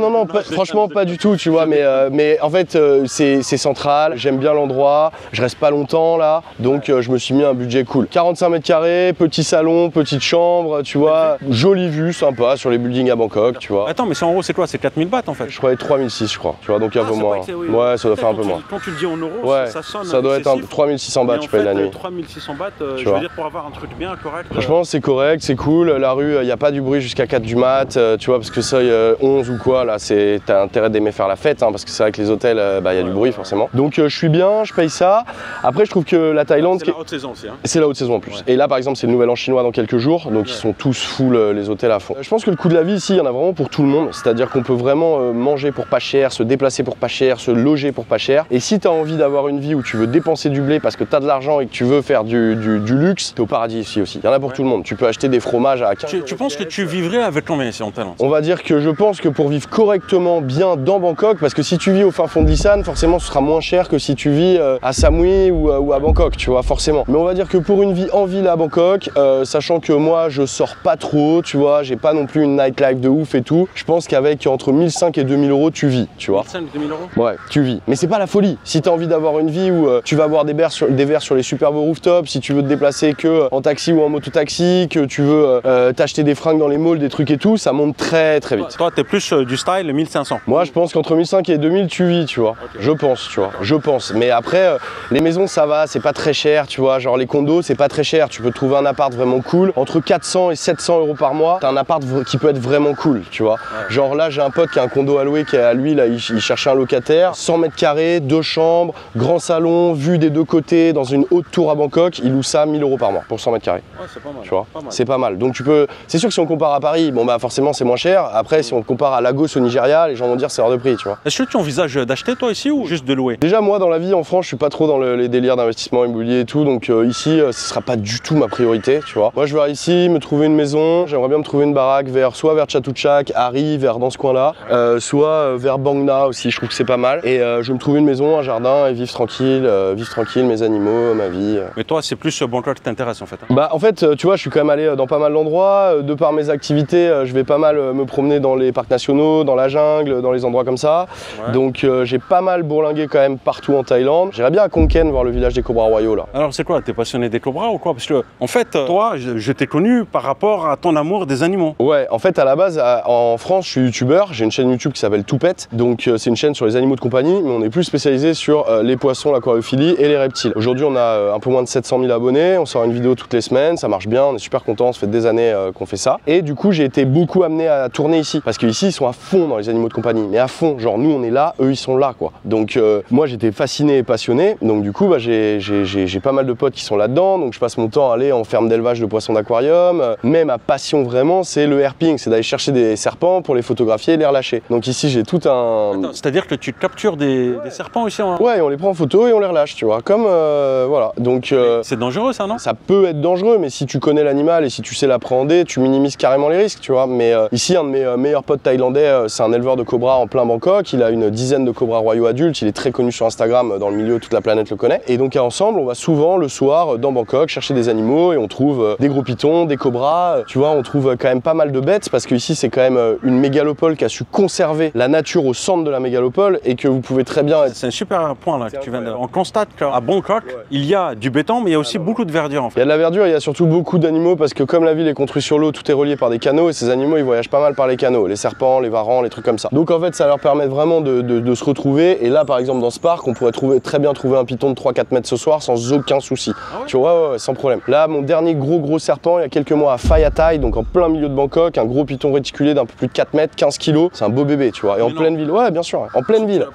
franchement, pas du tout, tu vois, mais en fait, c'est central, j'aime bien l'endroit, je reste pas longtemps là, donc je me suis mis un budget cool. 45 mètres carrés, petit salon, petite chambre, tu vois, jolie vue, sympa sur les buildings à Bangkok, tu vois. Attends, mais c'est en euros, c'est quoi? C'est 4000 bahts en fait? Je croyais 3006, je crois, tu vois, donc un peu moins. Ouais, ça doit faire un peu moins. Quand tu le dis en euros, ouais, ça sonne. Ça doit être 3600 bahts, je paye la nuit. 3600 bahts, je veux dire, pour avoir un truc bien correct. Franchement, c'est correct, c'est cool, la rue, il n'y a pas du bruit jusqu'à 4 du mat, tu vois, parce que ça, 11 ou quoi, là, t'as intérêt d'aimer faire la fête, hein, parce que c'est vrai que les hôtels, y a du bruit forcément. Donc je suis bien, je paye ça. Après, je trouve que la Thaïlande. C'est la haute saison aussi. Hein. C'est la haute saison en plus. Ouais. Et là, par exemple, c'est le nouvel an chinois dans quelques jours, donc ils sont tous full les hôtels à fond. Je pense que le coût de la vie ici, il y en a vraiment pour tout le monde. C'est-à-dire qu'on peut vraiment manger pour pas cher, se déplacer pour pas cher, se loger pour pas cher. Et si tu as envie d'avoir une vie où tu veux dépenser du blé parce que tu as de l'argent et que tu veux faire du luxe, t'es au paradis ici aussi. Il y en a pour tout le monde. Tu peux acheter des fromages à 15 €. Tu penses que tu vivrais avec combien ici en Thaïlande? On va dire que je pense que pour vivre correctement bien dans Bangkok, parce que si tu vis au fin fond de l'Isan, forcément ce sera moins cher que si tu vis à Samui ou à Bangkok, tu vois, forcément. Mais on va dire que pour une vie en ville à Bangkok, sachant que moi je sors pas trop, tu vois, j'ai pas non plus une nightlife de ouf et tout, je pense qu'avec entre 1500 et 2000 € tu vis, tu vois. 1500 et 2000 €? Ouais, tu vis. Mais c'est pas la folie. Si t'as envie d'avoir une vie où tu vas boire des verres sur les super beaux rooftops, si tu veux te déplacer que en taxi ou en moto-taxi, que tu veux t'acheter des fringues dans les malls, des trucs et tout, ça monte très très vite. Toi, t'es plus du style 1500. Moi, je pense qu'entre 1500 et 2000 tu vis, tu vois. Okay. Je pense, tu vois. Je pense. Mais après, les maisons, ça va, c'est pas très cher, tu vois. Genre les condos, c'est pas très cher. Tu peux trouver un appart vraiment cool. Entre 400 et 700 € par mois, t'as un appart qui peut être vraiment cool, tu vois. Ouais. Genre là, j'ai un pote qui a un condo à louer, qui est à lui, là, il cherchait un locataire. 100 mètres carrés, 2 chambres, grand salon, vue des deux côtés, dans une haute tour à Bangkok. Il loue ça 1000 € par mois pour 100 mètres carrés. Ouais, c'est pas mal. Tu vois, c'est pas mal. Donc tu peux. C'est sûr que si on compare à Paris, bon bah forcément c'est moins cher. Après, si on compare à Lagos au Nigeria, les gens vont dire c'est hors de prix, tu vois. Est-ce que tu envisages d'acheter toi ici ou juste de louer? Déjà moi dans la vie en France je suis pas trop dans les délires d'investissement immobilier et tout, donc ici ce sera pas du tout ma priorité, tu vois. Moi je vais ici me trouver une maison, j'aimerais bien me trouver une baraque soit vers Chatuchak, Hari, vers dans ce coin là, soit vers Bangna aussi, je trouve que c'est pas mal. Et je vais me trouver une maison, un jardin et vivre tranquille, mes animaux, ma vie. Mais toi c'est plus Bangkok qui t'intéresse en fait. Bah en fait tu vois je suis quand même allé dans pas mal d'endroits, de par mes activités je vais pas mal me promener dans les parcs nationaux, dans la jungle, dans les endroits comme ça. Ouais. Donc j'ai pas mal bourlingué quand même partout en Thaïlande. J'irais bien à Khon Kaen voir le village des cobras royaux là. Alors c'est quoi, t'es passionné des cobras ou quoi? Parce que en fait toi je t'ai connu par rapport à ton amour des animaux. Ouais en fait à la base en France je suis youtubeur, j'ai une chaîne YouTube qui s'appelle Toupette. Donc c'est une chaîne sur les animaux de compagnie, mais on est plus spécialisé sur les poissons, l'aquariophilie et les reptiles. Aujourd'hui on a un peu moins de 700 000 abonnés, on sort une vidéo toutes les semaines, ça marche bien, on est super contents, ça fait des années qu'on fait ça. Et du coup j'ai été beaucoup amené à tourner ici, parce qu'ici ils sont à fond dans les animaux de compagnie, mais à fond, genre nous on est là, eux ils sont là quoi. Donc moi j'étais fasciné et passionné, donc du coup bah, j'ai pas mal de potes qui sont là-dedans, donc je passe mon temps à aller en ferme d'élevage de poissons d'aquarium. Mais ma passion vraiment c'est le herping, c'est d'aller chercher des serpents pour les photographier et les relâcher. Donc ici j'ai tout un... C'est-à-dire que tu captures des serpents aussi hein? Ouais, on les prend en photo et on les relâche, tu vois, comme voilà. Donc c'est dangereux ça non? Ça peut être dangereux, mais si tu connais l'animal et si tu sais l'appréhender, tu minimises carrément les risques, tu vois. Mais ici un de mes meilleurs potes thaïlandais, c'est un éleveur de cobras en plein Bangkok, il a une dizaine de cobras royaux adultes, il est très connu sur Instagram, dans le milieu toute la planète le connaît. Et donc ensemble on va souvent le soir dans Bangkok chercher des animaux et on trouve des gros pitons, des cobras, tu vois, on trouve quand même pas mal de bêtes parce que ici c'est quand même une mégalopole qui a su conserver la nature au centre de la mégalopole et que vous pouvez très bien... C'est un super point là que tu viens de... On constate qu'à Bangkok, il y a du béton mais il y a aussi beaucoup de verdure en fait. Il y a de la verdure, il y a surtout beaucoup d'animaux parce que comme la ville est construite sur l'eau, tout est relié par des canaux et ces animaux ils voyagent pas mal par les canaux, les serpents, les varans, les trucs comme ça. Donc en fait ça leur permet vraiment de se retrouver et là par exemple dans ce parc on pourrait très bien trouver un python de 3-4 mètres ce soir sans aucun souci. Ah ouais, tu vois, ouais, sans problème. Là mon dernier gros serpent il y a quelques mois à Phai Thai, donc en plein milieu de Bangkok, un gros python réticulé d'un peu plus de 4 mètres, 15 kilos, c'est un beau bébé tu vois. Et en pleine ville, ouais bien sûr, en pleine ville.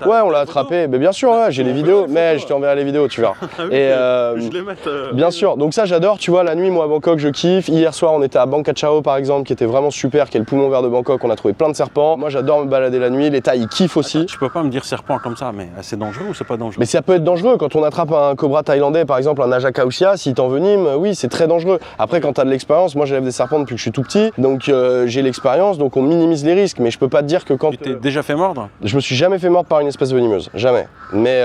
Ouais on l'a attrapé, mais bien sûr ouais, j'ai les vidéos, mais je t'enverrai les vidéos tu verras. Et je les mette, bien sûr, donc ça j'adore, tu vois, la nuit moi à Bangkok je kiffe. Hier soir on était à Bang Krachao par exemple qui était vraiment super, qui est le poumon vert de Bangkok, on a trouvé plein de serpents. Moi j'adore me balader la nuit, les Thaïs ils kiffent aussi. Attends, tu peux pas me dire serpent comme ça, mais c'est dangereux ou c'est pas dangereux? Mais ça peut être dangereux quand on attrape un cobra thaïlandais par exemple, un Ajakausia, s'il t'envenime, oui c'est très dangereux. Après quand t'as de l'expérience, moi j'élève des serpents depuis que je suis tout petit, donc j'ai l'expérience, donc on minimise les risques, mais je peux pas te dire que quand... Tu t'es déjà fait mordre? Je me suis jamais fait mordre par une espèce venimeuse, jamais, mais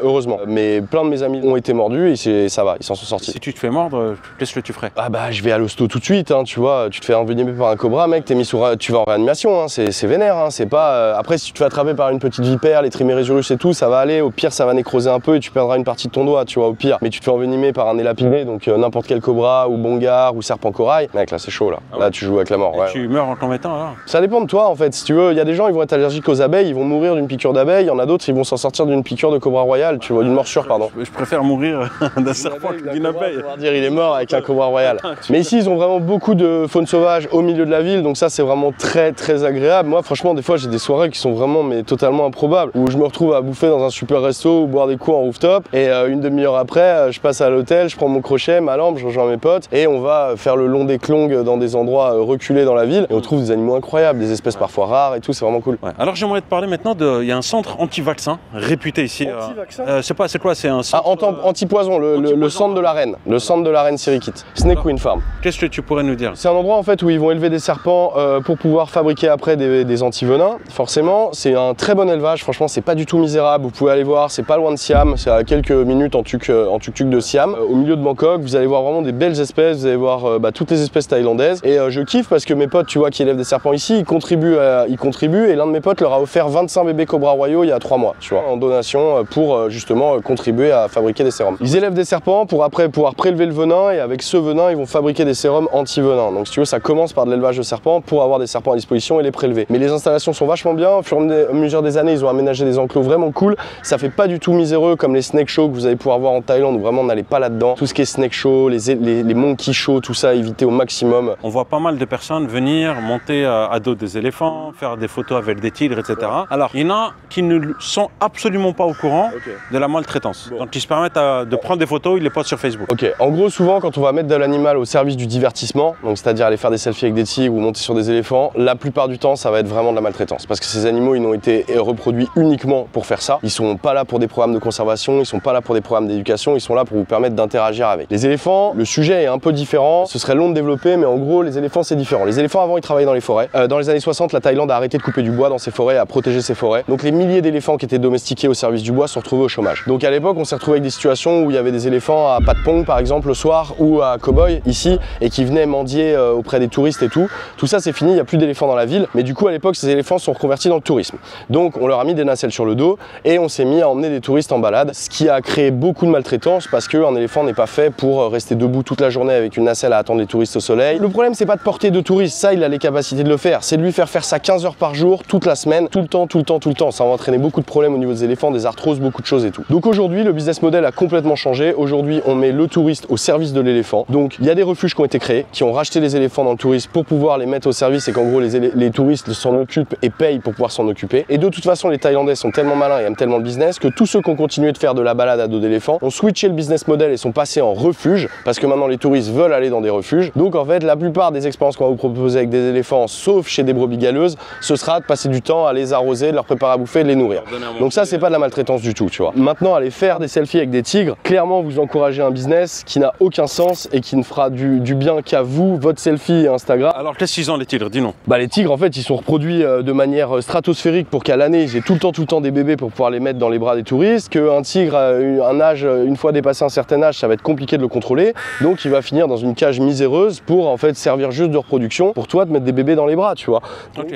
heureusement. Mais plein de mes amis ont été mordus et ça va, ils s'en sont sortis. Si tu te fais mordre, qu'est-ce que tu ferais? Ah bah je vais à l'hosto tout de suite, hein, tu vois, tu te fais envenimer par un cobra, mec, t'es mis sur, tu vas en réanimation, hein, c'est vénère, hein, c'est pas... Après si tu te fais attraper par une petite vipère, les Trimeresurus et tout, ça va aller, au pire ça va nécroser un peu et tu perdras une partie de ton doigt, tu vois, au pire. Mais tu te fais envenimer par un élapidé, donc n'importe quel cobra ou bongar ou serpent corail, mec là c'est chaud là, là tu joues avec la mort. Et ouais, tu meurs en combien de temps alors? Ça dépend de toi en fait, si tu veux, il y a des gens ils vont être allergiques aux abeilles, ils vont mourir d'une piqûre d'abeille, il y en a d'autres ils vont s'en sortir d'une piqûre de cobra royal, tu vois, d'une morsure pardon. Je préfère mourir d'un serpent que d'une abeille. On va dire il est mort avec un cobra royal. Mais ici ils ont vraiment beaucoup de faune sauvage au milieu de la ville, donc ça c'est vraiment très agréable. Moi franchement des fois j'ai des soirées qui sont vraiment mais totalement improbables, où je me retrouve à bouffer dans un super resto ou boire des coups en rooftop et une demi-heure après je passe à l'hôtel, je prends mon crochet, ma lampe, je rejoins mes potes et on va faire le long des Klong dans des endroits reculés dans la ville et on trouve des animaux incroyables, des espèces parfois rares et tout, c'est vraiment cool. Ouais. Alors j'aimerais te parler maintenant il y a un centre anti-vaccin réputé ici. Anti-vaccin c'est quoi? C'est un centre anti-poison, le centre de la reine, le centre de la reine Sirikit, Snake Wind Farm. Qu'est-ce que tu pourrais nous dire? C'est un endroit en fait où ils vont élever des serpents pour pouvoir fabriquer après des antivenins. Forcément, c'est un très bon élevage, franchement c'est pas du tout misérable, vous pouvez aller voir, c'est pas loin de Siam, c'est à quelques minutes en tuk-tuk de Siam. Au milieu de Bangkok, vous allez voir vraiment des belles espèces, vous allez voir toutes les espèces thaïlandaises. Et je kiffe parce que mes potes, tu vois, qui élèvent des serpents ici, ils contribuent et l'un de mes potes leur a offert 25 bébés cobras royaux il y a 3 mois, tu vois, en donation pour justement contribuer à fabriquer des sérums. Ils élèvent des serpents pour après pouvoir prélever le venin et avec ce venin, ils vont fabriquer des sérums anti-venin. Donc si tu veux, ça commence par de l'élevage de serpents pour avoir des serpents à disposition et les prélever. Mais les installations sont vachement bien, au fur et à mesure des années, ils ont aménagé des enclos vraiment cool. Ça fait pas du tout miséreux comme les snake shows que vous allez pouvoir voir en Thaïlande où vraiment on n'allait pas là-dedans. Tout ce qui est snake show, les monkey show, tout ça, éviter au maximum. On voit pas mal de personnes venir monter à dos des éléphants, faire des photos avec des tigres, etc. Alors, il y en a qui ne sont absolument pas au courant de la maltraitance. Bon. Donc, ils se permettent de prendre des photos, ils les postent sur Facebook. Ok, en gros, souvent, quand on va mettre de l'animal au service du divertissement, donc c'est-à-dire aller faire des selfies avec des tigres ou monter sur des éléphants, la plupart du temps, maltraitance, ça va être vraiment de la maltraitance. Parce que ces animaux, ils n'ont été reproduits uniquement pour faire ça. Ils sont pas là pour des programmes de conservation, ils sont pas là pour des programmes d'éducation, ils sont là pour vous permettre d'interagir avec. Les éléphants, le sujet est un peu différent, ce serait long de développer, mais en gros, les éléphants, c'est différent. Les éléphants, avant, ils travaillaient dans les forêts. Dans les années 60, la Thaïlande a arrêté de couper du bois dans ses forêts, a protégé ses forêts. Donc les milliers d'éléphants qui étaient domestiqués au service du bois se sont retrouvés au chômage. Donc à l'époque, on s'est retrouvé avec des situations où il y avait des éléphants à Patpong, par exemple, le soir, ou à Cowboy, ici, et qui venaient mendier auprès des touristes et tout. Tout ça, c'est fini, il n'y a plus d'éléphants dans la ville, mais du coup, à l'époque, ces éléphants sont reconvertis dans le tourisme. Donc on leur a mis des nacelles sur le dos et on s'est mis à emmener des touristes en balade, ce qui a créé beaucoup de maltraitance parce qu'un éléphant n'est pas fait pour rester debout toute la journée avec une nacelle à attendre les touristes au soleil. Le problème, c'est pas de porter de touristes, ça, il a les capacités de le faire, c'est de lui faire ça 15 heures par jour, toute la semaine, tout le temps. Ça va entraîner beaucoup de problèmes au niveau des éléphants, des arthroses, beaucoup de choses et tout. Donc aujourd'hui, le business model a complètement changé. Aujourd'hui, on met le touriste au service de l'éléphant. Donc il y a des refuges qui ont été créés, qui ont racheté les éléphants dans le tourisme pour pouvoir les mettre au service et qu'en gros les touristes s'en occupent et payent pour pouvoir s'en occuper. Et de toute façon, les Thaïlandais sont tellement malins et aiment tellement le business que tous ceux qui ont continué de faire de la balade à dos d'éléphant ont switché le business model et sont passés en refuge parce que maintenant les touristes veulent aller dans des refuges. Donc en fait, la plupart des expériences qu'on va vous proposer avec des éléphants, sauf chez des brebis galeuses, ce sera de passer du temps à les arroser, de leur préparer à bouffer, de les nourrir. Donc ça, c'est pas de la maltraitance du tout, tu vois. Maintenant, aller faire des selfies avec des tigres, clairement, vous encouragez un business qui n'a aucun sens et qui ne fera du bien qu'à vous, votre selfie et Instagram. Alors qu'est-ce qu'ils ont les tigres? Dis-nous. Bah les tigres, en fait, ils sont reproduits de manière stratosphérique pour qu'à l'année, j'ai tout le temps des bébés pour pouvoir les mettre dans les bras des touristes, qu'un tigre a un âge, une fois dépassé un certain âge, ça va être compliqué de le contrôler, donc il va finir dans une cage miséreuse pour en fait servir juste de reproduction pour toi de mettre des bébés dans les bras, tu vois. Donc, ok.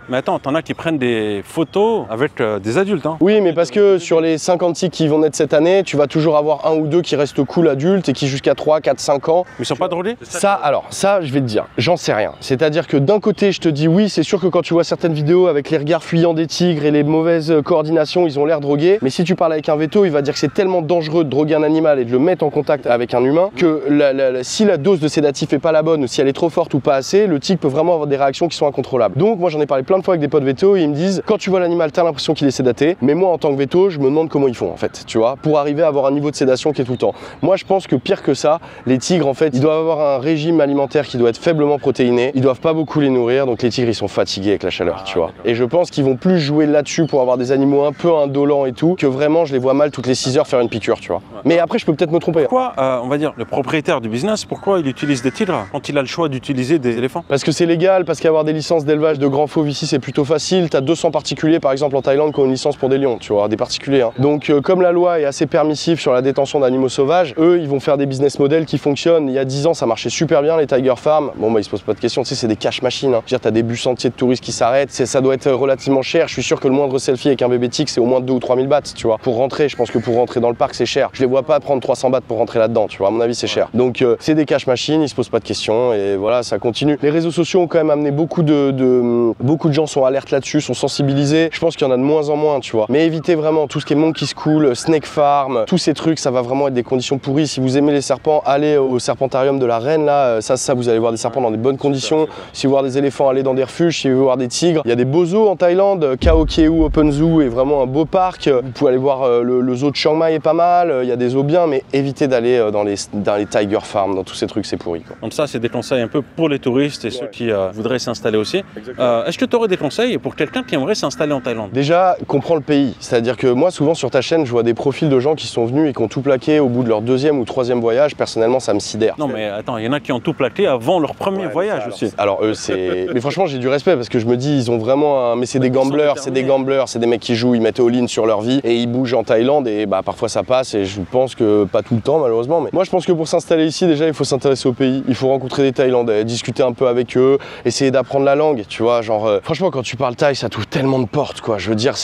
Mais attends, t'en as qui prennent des photos avec des adultes, hein. Oui, mais parce que sur les 50 tigres qui vont naître cette année, tu vas toujours avoir un ou deux qui restent cool adultes et qui jusqu'à 3, 4, 5 ans. Mais ils sont pas drogués? Ça, alors, ça, je vais te dire, j'en sais rien. C'est-à-dire que d'un côté, je te dis oui, c'est sûr que quand tu vois certaines vidéos avec les regards fuyants des tigres et les mauvaises coordinations, ils ont l'air drogués. Mais si tu parles avec un véto, il va dire que c'est tellement dangereux de droguer un animal et de le mettre en contact avec un humain que si la dose de sédatif est pas la bonne ou si elle est trop forte ou pas assez, le tigre peut vraiment avoir des réactions qui sont incontrôlables. Donc moi j'en ai parlé plein de fois avec des potes vétos et ils me disent quand tu vois l'animal, t'as l'impression qu'il est sédaté, mais moi en tant que véto, je me demande comment ils font en fait, tu vois, pour arriver à avoir un niveau de sédation qui est tout le temps. Moi je pense que pire que ça, les tigres en fait, ils doivent avoir un régime alimentaire qui doit être faiblement protéiné, ils doivent pas beaucoup les nourrir, donc les tigres ils sont fatigués avec la chaleur, tu vois. Et je pense qu'ils vont plus jouer là-dessus pour avoir des animaux un peu indolents et tout, que vraiment je les vois mal toutes les 6 heures faire une piqûre, tu vois. Mais après je peux peut-être me tromper. Pourquoi, on va dire, le propriétaire du business, pourquoi il utilise des tigres quand il a le choix d'utiliser des éléphants? Parce que c'est légal, parce qu'avoir des licences d'élevage de grands fauves ici c'est plutôt facile. T'as 200 particuliers par exemple en Thaïlande qui ont une licence pour des lions, tu vois, des particuliers. Hein. Donc comme la loi est assez permissive sur la détention d'animaux sauvages, eux ils vont faire des business models qui fonctionnent. Il y a 10 ans ça marchait super bien les Tiger Farm. Bon bah ils se posent pas de questions, tu sais c'est des cash machines. Hein. Je veux dire t'as des bus entiers de touristes qui s'arrêtent, ça doit être relativement cher. Je suis sûr que le moindre selfie avec un bébé tigre c'est au moins 2 ou 3 000 bahts, tu vois. Pour rentrer, je pense que pour rentrer dans le parc c'est cher. Je les vois pas prendre 300 bahts pour rentrer là-dedans, tu vois. À mon avis c'est cher. Donc c'est des cash machines, ils se posent pas de questions et voilà ça continue. Les réseaux sociaux ont quand même amené beaucoup de gens sont alertes là-dessus, sont sensibilisés. Je pense qu'il y en a de moins en moins, tu vois. Mais évitez vraiment tout ce qui est Monkey School, Snake Farm, tous ces trucs, ça va vraiment être des conditions pourries. Si vous aimez les serpents, allez au serpentarium de la Reine là, ça vous allez voir des serpents dans des bonnes conditions. Si vous voulez voir des éléphants, allez dans des refuges. Si vous voulez voir des tigres, il y a des beaux zoos en Thaïlande. Khao Keu Open Zoo est vraiment un beau parc. Vous pouvez aller voir le zoo de Chiang Mai est pas mal. Il y a des zoos bien, mais évitez d'aller dans les Tiger Farm, dans tous ces trucs, c'est pourri, quoi. Donc ça, c'est des conseils un peu pour les touristes et ceux qui voudraient s'installer aussi. Est-ce que tu aurais des conseils pour quelqu'un qui aimerait s'installer en Thaïlande? Déjà, comprends le pays. C'est-à-dire que moi, souvent sur ta chaîne, je vois des profils de gens qui sont venus et qui ont tout plaqué au bout de leur 2e ou 3e voyage. Personnellement, ça me sidère. Non, mais attends, il y en a qui ont tout plaqué avant leur premier voyage aussi. Alors eux, c'est... Mais franchement, j'ai du respect parce que je me dis, ils ont vraiment un... Mais c'est des gamblers, c'est des mecs qui jouent, ils mettent all-in sur leur vie et ils bougent en Thaïlande et bah parfois ça passe et je pense que pas tout le temps malheureusement. Mais moi, je pense que pour s'installer ici, déjà, il faut s'intéresser au pays. Il faut rencontrer des Thaïlandais, discuter un peu avec eux, essayer d'apprendre la langue, tu vois. Genre, franchement, quand tu parles thaï, ça t'ouvre tellement de portes, quoi. Je veux dire,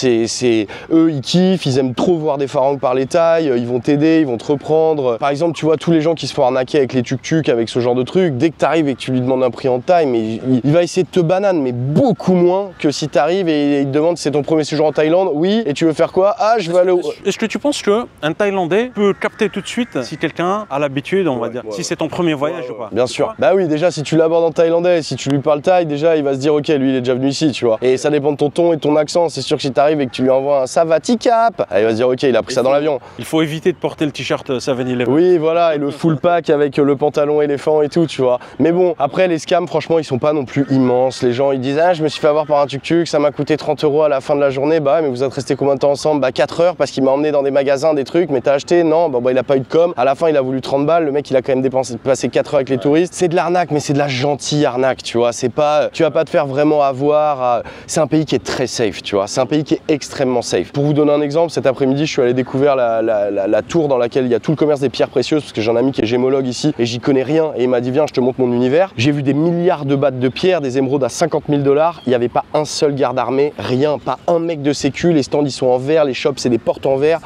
eux, ils kiffent, ils aiment trop voir des pharangs parler thaï, ils vont t'aider, ils vont te reprendre. Par exemple, tu vois, tous les gens qui se font arnaquer avec les tuk-tuk, avec ce genre de trucs, dès que t'arrives et que tu lui demandes un prix en thaï, mais il va essayer de te banane, mais beaucoup moins que si t'arrives et il te demande si c'est ton premier séjour en Thaïlande, oui, et tu veux faire quoi? Ah, je veux aller au... Est-ce que tu penses qu'un Thaïlandais peut capter tout de suite si quelqu'un a l'habitude, on va dire, si c'est ton premier voyage ou pas? Bien sûr. Bah oui, déjà, si tu l'abordes en thaïlandais, si tu lui parles thaï, déjà, il va se dire, ok, lui, il est déjà venu ici, tu vois. Et ça dépend de ton ton et de ton accent. C'est sûr que si t'arrives et que tu lui envoies un Savaticap, il va se dire, ok, il a pris ça dans l'avion. Il faut éviter de porter le t-shirt 7-Eleven. Oui, voilà, et le full pack avec le pantalon éléphant et tout, tu vois. Mais bon, après, les scams, franchement, ils sont pas non plus immenses. Les gens, ils disent ah je me suis fait avoir par un tuk-tuk, ça m'a coûté 30 € à la fin de la journée. Bah mais vous êtes resté combien de temps ensemble? Bah 4 heures parce qu'il m'a emmené dans des magasins, des trucs, mais t'as acheté? Non, bah il a pas eu de com. À la fin il a voulu 30 balles, le mec il a quand même passé 4 heures avec les touristes. C'est de l'arnaque, mais c'est de la gentille arnaque, tu vois. C'est pas, tu vas pas te faire vraiment avoir. C'est un pays qui est très safe, tu vois. C'est un pays qui est extrêmement safe. Pour vous donner un exemple, cet après-midi je suis allé découvrir la tour dans laquelle il y a tout le commerce des pierres précieuses parce que j'ai un ami qui est gémologue ici et j'y connais rien et il m'a dit viens je te montre mon univers. J'ai vu des milliards de battes de pierre, des émeraudes à 50 000 $. Il n'y avait pas un seul garde armé, rien, pas un mec de sécu. Les stands ils sont en verre, les shops c'est des portes en verre.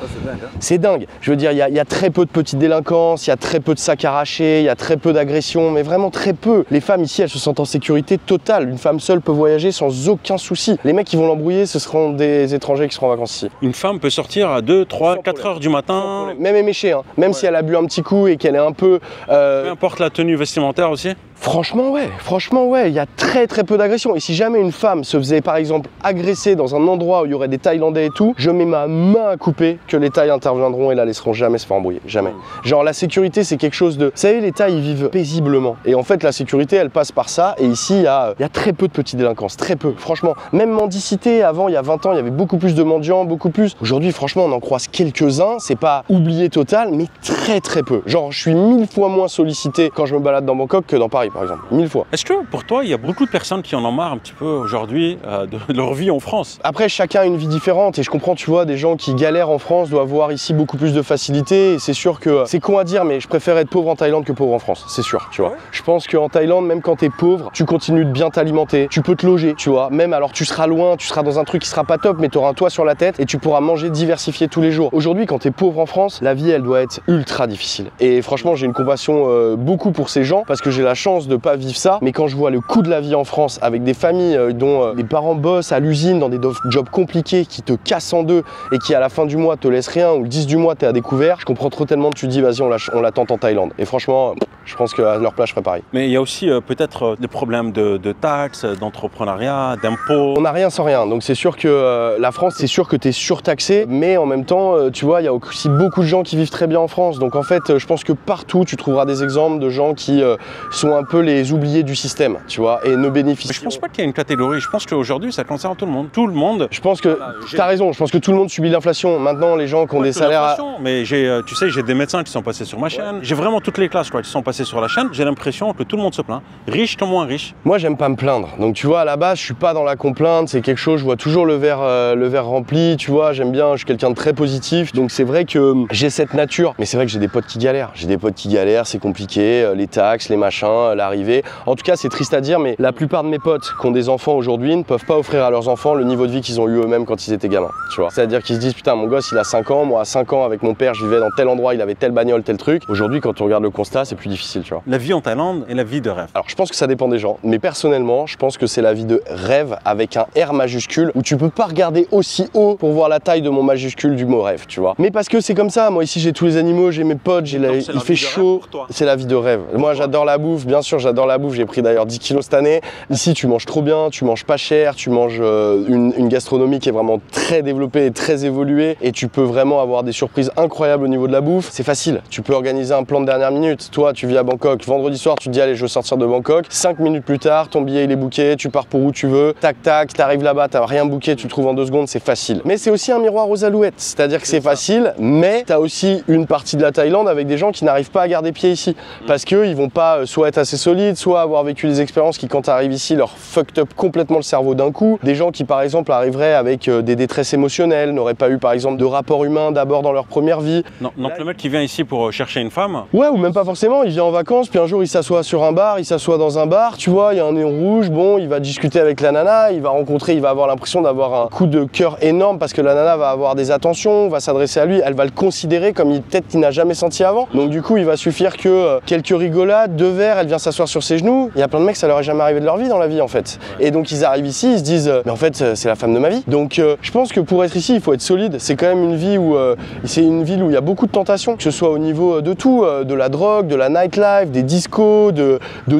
C'est dingue. Je veux dire, il y a très peu de petites délinquances, il y a très peu de sacs arrachés, il y a très peu d'agressions, mais vraiment très peu. Les femmes ici elles se sentent en sécurité totale. Une femme seule peut voyager sans aucun souci. Les mecs qui vont l'embrouiller ce seront des étrangers qui seront en vacances ici. Une femme peut sortir à 2, 3, 4 heures du matin. Même éméchée, hein. Même si elle a bu un petit coup et qu'elle est un peu... Peu importe la tenue vestimentaire aussi. Franchement ouais, il y a très peu d'agressions. Et si jamais une femme se faisait par exemple agresser dans un endroit où il y aurait des Thaïlandais et tout, je mets ma main à couper que les Thaïs interviendront et la laisseront jamais se faire embrouiller, jamais. Genre la sécurité c'est quelque chose de... Vous savez les Thaïs ils vivent paisiblement et en fait la sécurité elle passe par ça et ici il y a très peu de petites délinquances, très peu, franchement. Même mendicité, avant il y a 20 ans il y avait beaucoup plus de mendiants, beaucoup plus. Aujourd'hui franchement on en croise quelques-uns, c'est pas oublié total mais très peu. Genre je suis 1000 fois moins sollicité quand je me balade dans Bangkok que dans Paris par exemple, 1000 fois. Est-ce que pour toi, il y a beaucoup de personnes qui en ont marre un petit peu aujourd'hui de leur vie en France? Après, chacun a une vie différente et je comprends, tu vois, des gens qui galèrent en France doivent avoir ici beaucoup plus de facilité et c'est sûr que c'est con à dire, mais je préfère être pauvre en Thaïlande que pauvre en France, c'est sûr, tu vois. Ouais. Je pense qu'en Thaïlande, même quand t'es pauvre, tu continues de bien t'alimenter, tu peux te loger, tu vois, même alors tu seras loin, tu seras dans un truc qui sera pas top, mais tu auras un toit sur la tête et tu pourras manger diversifié tous les jours. Aujourd'hui, quand t'es pauvre en France, la vie, elle doit être ultra difficile. Et franchement, j'ai une compassion beaucoup pour ces gens parce que j'ai la chance de pas vivre ça, mais quand je vois le coût de la vie en France avec des familles dont les parents bossent à l'usine dans des jobs compliqués qui te cassent en deux et qui à la fin du mois te laissent rien ou le 10 du mois t'es à découvert, je comprends trop tellement que tu dis vas-y on la tente en Thaïlande. Et franchement, je pense qu'à leur place je ferais pareil. Mais il y a aussi peut-être des problèmes de taxes, d'entrepreneuriat, d'impôts. On n'a rien sans rien, donc c'est sûr que la France, c'est sûr que t'es surtaxé, mais en même temps, tu vois, il y a aussi beaucoup de gens qui vivent très bien en France. Donc en fait, je pense que partout tu trouveras des exemples de gens qui sont un peu les oubliés du système, tu vois, et ne bénéficient. Mais je pense pas qu'il y ait une catégorie, je pense qu'aujourd'hui ça concerne tout le monde. Tout le monde. Je pense que t'as raison, je pense que tout le monde subit l'inflation. Maintenant, les gens qui ont des salaires. Mais tu sais, j'ai des médecins qui sont passés sur ma chaîne. J'ai vraiment toutes les classes qui sont passées sur la chaîne. J'ai l'impression que tout le monde se plaint. Riche comme moins riche. Moi, j'aime pas me plaindre. Donc, tu vois, à la base, je suis pas dans la complainte. C'est quelque chose, je vois toujours le verre rempli. Tu vois, j'aime bien, je suis quelqu'un de très positif. Donc, c'est vrai que j'ai cette nature. Mais c'est vrai que j'ai des potes qui galèrent. J'ai des potes qui galèrent, c'est compliqué. Les taxes, les machins, l'arrivée. En tout cas, c'est triste à dire, mais la plupart de mes potes qui ont des enfants aujourd'hui ne peuvent pas offrir à leurs enfants le niveau de vie qu'ils ont eu eux-mêmes quand ils étaient gamins. Tu vois, c'est-à-dire qu'ils se disent putain, mon gosse, il a 5 ans. Moi, à 5 ans, avec mon père, je vivais dans tel endroit, il avait telle bagnole, tel truc. Aujourd'hui, quand on regarde le constat, c'est plus difficile, tu vois. La vie en Thaïlande est la vie de rêve. Alors, je pense que ça dépend des gens, mais personnellement, je pense que c'est la vie de rêve avec un R majuscule où tu peux pas regarder aussi haut pour voir la taille de mon majuscule du mot rêve, tu vois. Mais parce que c'est comme ça, moi ici j'ai tous les animaux, j'ai mes potes, il fait chaud, c'est la vie de rêve. Moi j'adore la bouffe, bien sûr j'adore la bouffe, j'ai pris d'ailleurs 10 kilos cette année. Ici tu manges trop bien, tu manges pas cher, tu manges une gastronomie qui est vraiment très développée et très évoluée et tu peux vraiment avoir des surprises incroyables au niveau de la bouffe. C'est facile, tu peux organiser un plan de dernière minute. Toi tu vis à Bangkok, vendredi soir tu te dis allez je veux sortir de Bangkok, 5 minutes plus tard ton billet il est booké, tu pars pour où tu veux, tac tac, t'arrives là-bas, t'as rien booké, tu le trouves en 2 secondes, c'est facile. Mais c'est aussi un miroir aux alouettes, c'est-à-dire que c'est facile, mais t'as aussi une partie de la Thaïlande avec des gens qui n'arrivent pas à garder pied ici, parce qu'ils vont pas soit être assez solides, soit avoir vécu des expériences qui quand t'arrives ici leur fucked up complètement le cerveau d'un coup. Des gens qui par exemple arriveraient avec des détresses émotionnelles, n'auraient pas eu par exemple de rapport humain d'abord dans leur première vie. Non, donc le mec qui vient ici pour chercher une femme. Ouais, ou même pas forcément, il vient en vacances, puis un jour il s'assoit sur un bar, il s'assoit dans un bar, tu vois, il y a un néon rouge, bon, il va discuter avec la nana, il va avoir l'impression d'avoir un coup de cœur énorme parce que la nana va avoir des attentions, va s'adresser à lui, elle va le considérer comme peut-être qu'il n'a jamais senti avant. Donc du coup, il va suffire que quelques rigolades, 2 verres, elle vient s'asseoir sur ses genoux. Il y a plein de mecs, ça leur est jamais arrivé de leur vie dans la vie en fait. Et donc ils arrivent ici, ils se disent mais en fait c'est la femme de ma vie. Donc je pense que pour être ici, il faut être solide. C'est quand même une vie où c'est une ville où il y a beaucoup de tentations, que ce soit au niveau de tout, de la drogue, de la nightlife, des discos, de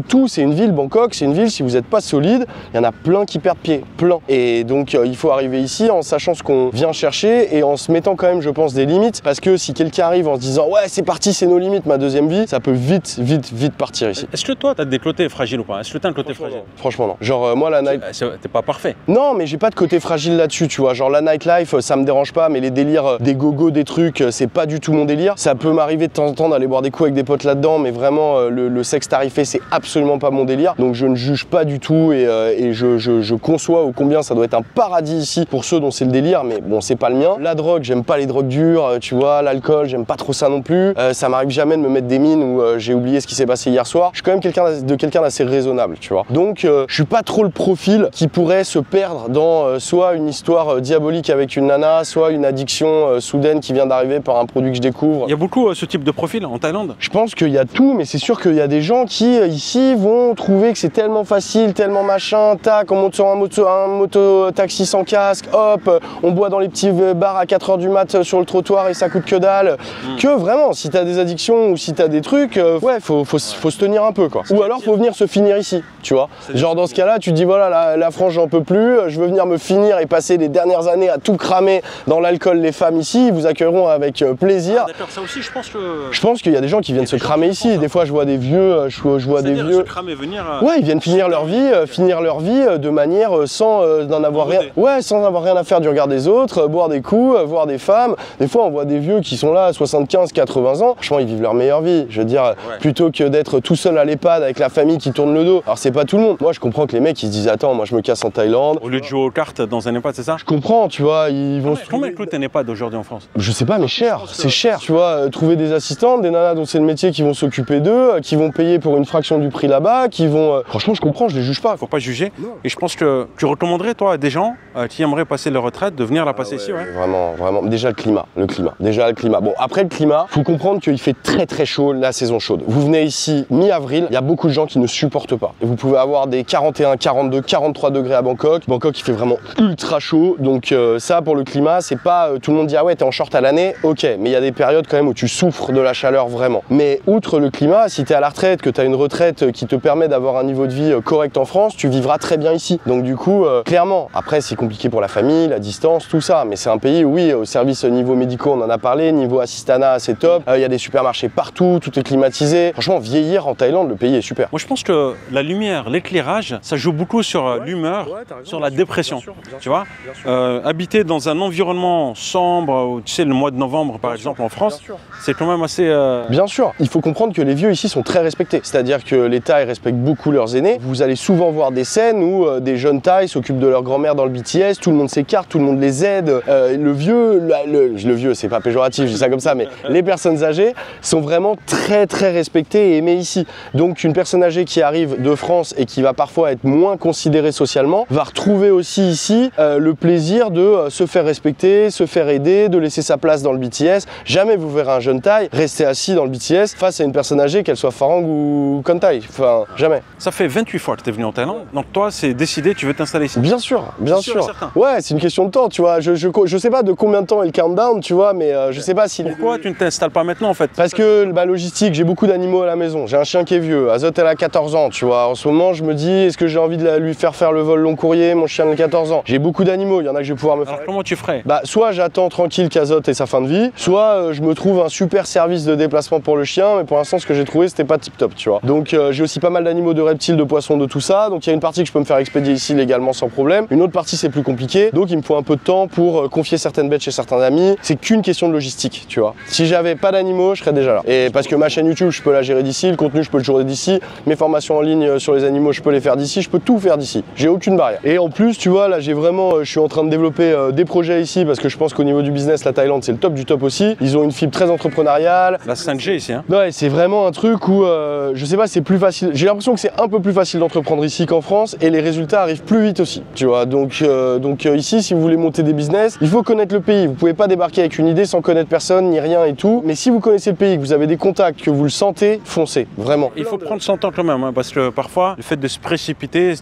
tout. C'est une ville, Bangkok, c'est une ville, si vous n'êtes pas solide, il y en a plein qui perdent pied, plein. Et donc il faut arriver ici en sachant ce qu'on vient chercher et en se mettant quand même, je pense, des limites. Parce que si quelqu'un arrive en se disant ouais c'est parti, c'est nos limites, ma deuxième vie, ça peut vite partir ici. Est-ce que toi, t'as des côtés fragiles ou pas? Est-ce que t'as un côté fragile? Franchement, non. Genre, moi, la night... T'es pas parfait. Non, mais j'ai pas de côté fragile là-dessus, tu vois. Genre, la nightlife, ça me dérange pas, mais les délires des gogos, des trucs, c'est pas du tout mon délire. Ça peut m'arriver de temps en temps d'aller boire des coups avec des potes là-dedans, mais vraiment, le sexe tarifé, c'est absolument pas mon délire. Donc, je ne juge pas du tout et je conçois ô combien ça doit être un paradis ici pour ceux dont c'est le délire, mais bon, c'est pas le mien. La drogue, j'aime pas les drogues dures, tu vois. L'alcool, j'aime pas trop ça non plus. Ça m'arrive jamais de me mettre des mines où j'ai oublié ce qui s'est passé hier soir. Je suis quand même quelqu'un d'assez raisonnable, tu vois. Donc, je suis pas trop le profil qui pourrait se perdre dans soit une histoire diabolique avec une nana, soit une addiction soudaine qui vient d'arriver par un produit que je découvre. Il y a beaucoup ce type de profil en Thaïlande? Je pense qu'il y a tout, mais c'est sûr qu'il y a des gens qui, ici, vont trouver que c'est tellement facile, tellement machin, tac, on monte sur un moto-taxi sans casque, hop, on boit dans les petits bars à 4 h du mat sur le trottoir et ça coûte que dalle. Que vraiment, si t'as des addictions ou si t'as des trucs, ouais, faut se tenir un peu, quoi. Ou alors, faut venir se finir ici, tu vois. Genre, dans ce cas-là, tu te dis, voilà, la France, j'en peux plus, je veux venir me finir et passer les dernières années à tout cramer dans l'alcool. Les femmes ici, ils vous accueilleront avec plaisir. D'accord, ça aussi, je pense que... Je pense qu'il y a des gens qui viennent se cramer ici. Des fois, je vois des vieux, je vois des vieux... Se cramer, venir... Ouais, ils viennent finir leur vie de manière sans n'en avoir rien... Ouais, sans avoir rien à faire du regard des autres, boire des coups, voir des femmes. Des fois, on voit des vieux qui sont là à 75, 80 ans. Franchement, ils vivent leur meilleure vie. Je veux dire, plutôt que d'être tout seul à l'EHPAD avec la famille qui tourne le dos. Alors, c'est pas tout le monde. Moi, je comprends que les mecs, ils se disent, attends, moi, je me casse en Thaïlande. Au lieu de jouer aux cartes dans un EHPAD, c'est ça? Je comprends, tu vois, ils vont... Combien coûte un EHPAD aujourd'hui en France? Je sais pas, mais cher, c'est cher. Tu vois, trouver des assistantes, des nanas dont c'est le métier qui vont s'occuper d'eux, qui vont payer pour une fraction du prix là-bas, qui vont... Franchement, je comprends, je les juge pas. Faut pas juger. Non. Et je pense que tu recommanderais, toi, à des gens qui aimeraient passer leur retraite de venir la passer ici, ouais? Vraiment. Déjà le climat. Déjà le climat. Bon, après le climat, faut comprendre qu'il fait très très chaud la saison chaude. Vous venez ici mi-avril, il y a beaucoup de gens qui ne supportent pas. Et vous pouvez avoir des 41, 42, 43 degrés à Bangkok. Bangkok, il fait vraiment ultra chaud. Donc ça, pour le climat, c'est pas... tout le monde dit, ah ouais, t'es en short à l'année, ok. Mais il y a des périodes quand même où tu souffres de la chaleur vraiment. Mais outre le climat, si t'es à la retraite, que t'as une retraite qui te permet d'avoir un niveau de vie correct en France, tu vivras très bien ici. Donc du coup, clairement, après c'est compliqué pour la famille, la distance, tout ça. Mais c'est un pays où oui, au service niveau médicaux, on en a parlé, niveau assistanat, c'est top. Il y a des supermarchés partout, tout est climatisé. Franchement, vieillir en Thaïlande, le pays est super. Moi je pense que la lumière, l'éclairage, ça joue beaucoup sur l'humeur, sur la dépression. Tu vois, habiter dans un environnement sombre, tu sais, le mois de novembre par exemple en France, c'est quand même assez... Bien sûr, il faut comprendre que les vieux ici sont très respectés. C'est-à-dire que les Thaïs respectent beaucoup leurs aînés. Vous allez souvent voir des scènes où des jeunes Thaïs s'occupent de leur grand-mère dans le BTS, tout le monde s'écarte, tout le monde les aide. Le vieux, c'est pas péjoratif, je dis ça comme ça, mais les personnes âgées sont vraiment très très respectées et aimées ici. Donc une personne âgée qui arrive de France et qui va parfois être moins considérée socialement, va retrouver aussi ici le plaisir de se faire respecter, se faire aider, de laisser sa place dans le BTS. Jamais vous verrez un jeune Thaï rester assis dans le BTS face à une personne âgée, qu'elle soit Farang ou Kontai. Enfin, jamais. Ça fait 28 fois que tu es venu en Thaïlande, donc toi c'est décidé, tu veux t'installer ici? Bien sûr. Ouais, c'est une question de temps, tu vois. Je sais pas de combien de temps est le countdown, tu vois, mais je sais pas si... Pourquoi tu ne t'installes pas maintenant en fait? Parce que, logistique, j'ai beaucoup d'animaux à la maison. J'ai un chien qui est vieux, Azot elle a 14 ans, tu vois. En ce moment, je me dis, est-ce que j'ai envie de lui faire le vol long courrier, mon chien de 14 ans? J'ai beaucoup d'animaux, il y en a que je vais pouvoir me faire... Alors comment tu ferais? Soit j'attends tranquille qu'Azot ait sa fin de vie, soit je me trouve un super service de déplacement pour le chien, mais pour l'instant, ce que j'ai trouvé, c'était pas tip top, tu vois. Donc j'ai aussi pas mal d'animaux, de reptiles, de poissons, de tout ça. Donc il y a une partie que je peux me faire expédier ici légalement sans problème. Une autre partie, c'est plus compliqué. Donc il me faut un peu de temps pour confier certaines bêtes chez certains amis. C'est qu'une question de logistique, tu vois. Si j'avais pas d'animaux, je serais déjà là. Et parce que ma chaîne YouTube, je peux la gérer d'ici, le contenu, je peux le gérer d'ici, mes formations en ligne sur les animaux, je peux les faire d'ici, je peux tout faire d'ici. J'ai aucune barrière. Et en plus, tu vois, là, je suis en train de développer des projets ici parce que je pense qu'au niveau du business, la Thaïlande, c'est le top du top aussi. Ils ont une fibre très entrepreneuriale. La 5G ici, hein? Ouais, c'est vraiment un truc où, je sais pas, c'est plus facile. J'ai l'impression que c'est un peu plus facile d'entreprendre ici qu'en France et les résultats arrivent plus vite aussi, tu vois. Donc ici, si vous voulez monter des business, il faut connaître le pays. Vous pouvez pas débarquer avec une idée sans connaître personne, ni rien et tout. Mais si vous connaissez le pays, que vous avez des contacts, que vous le sentez, foncez, vraiment. Il faut prendre son temps quand même, hein, parce que parfois, le fait de se précipiter,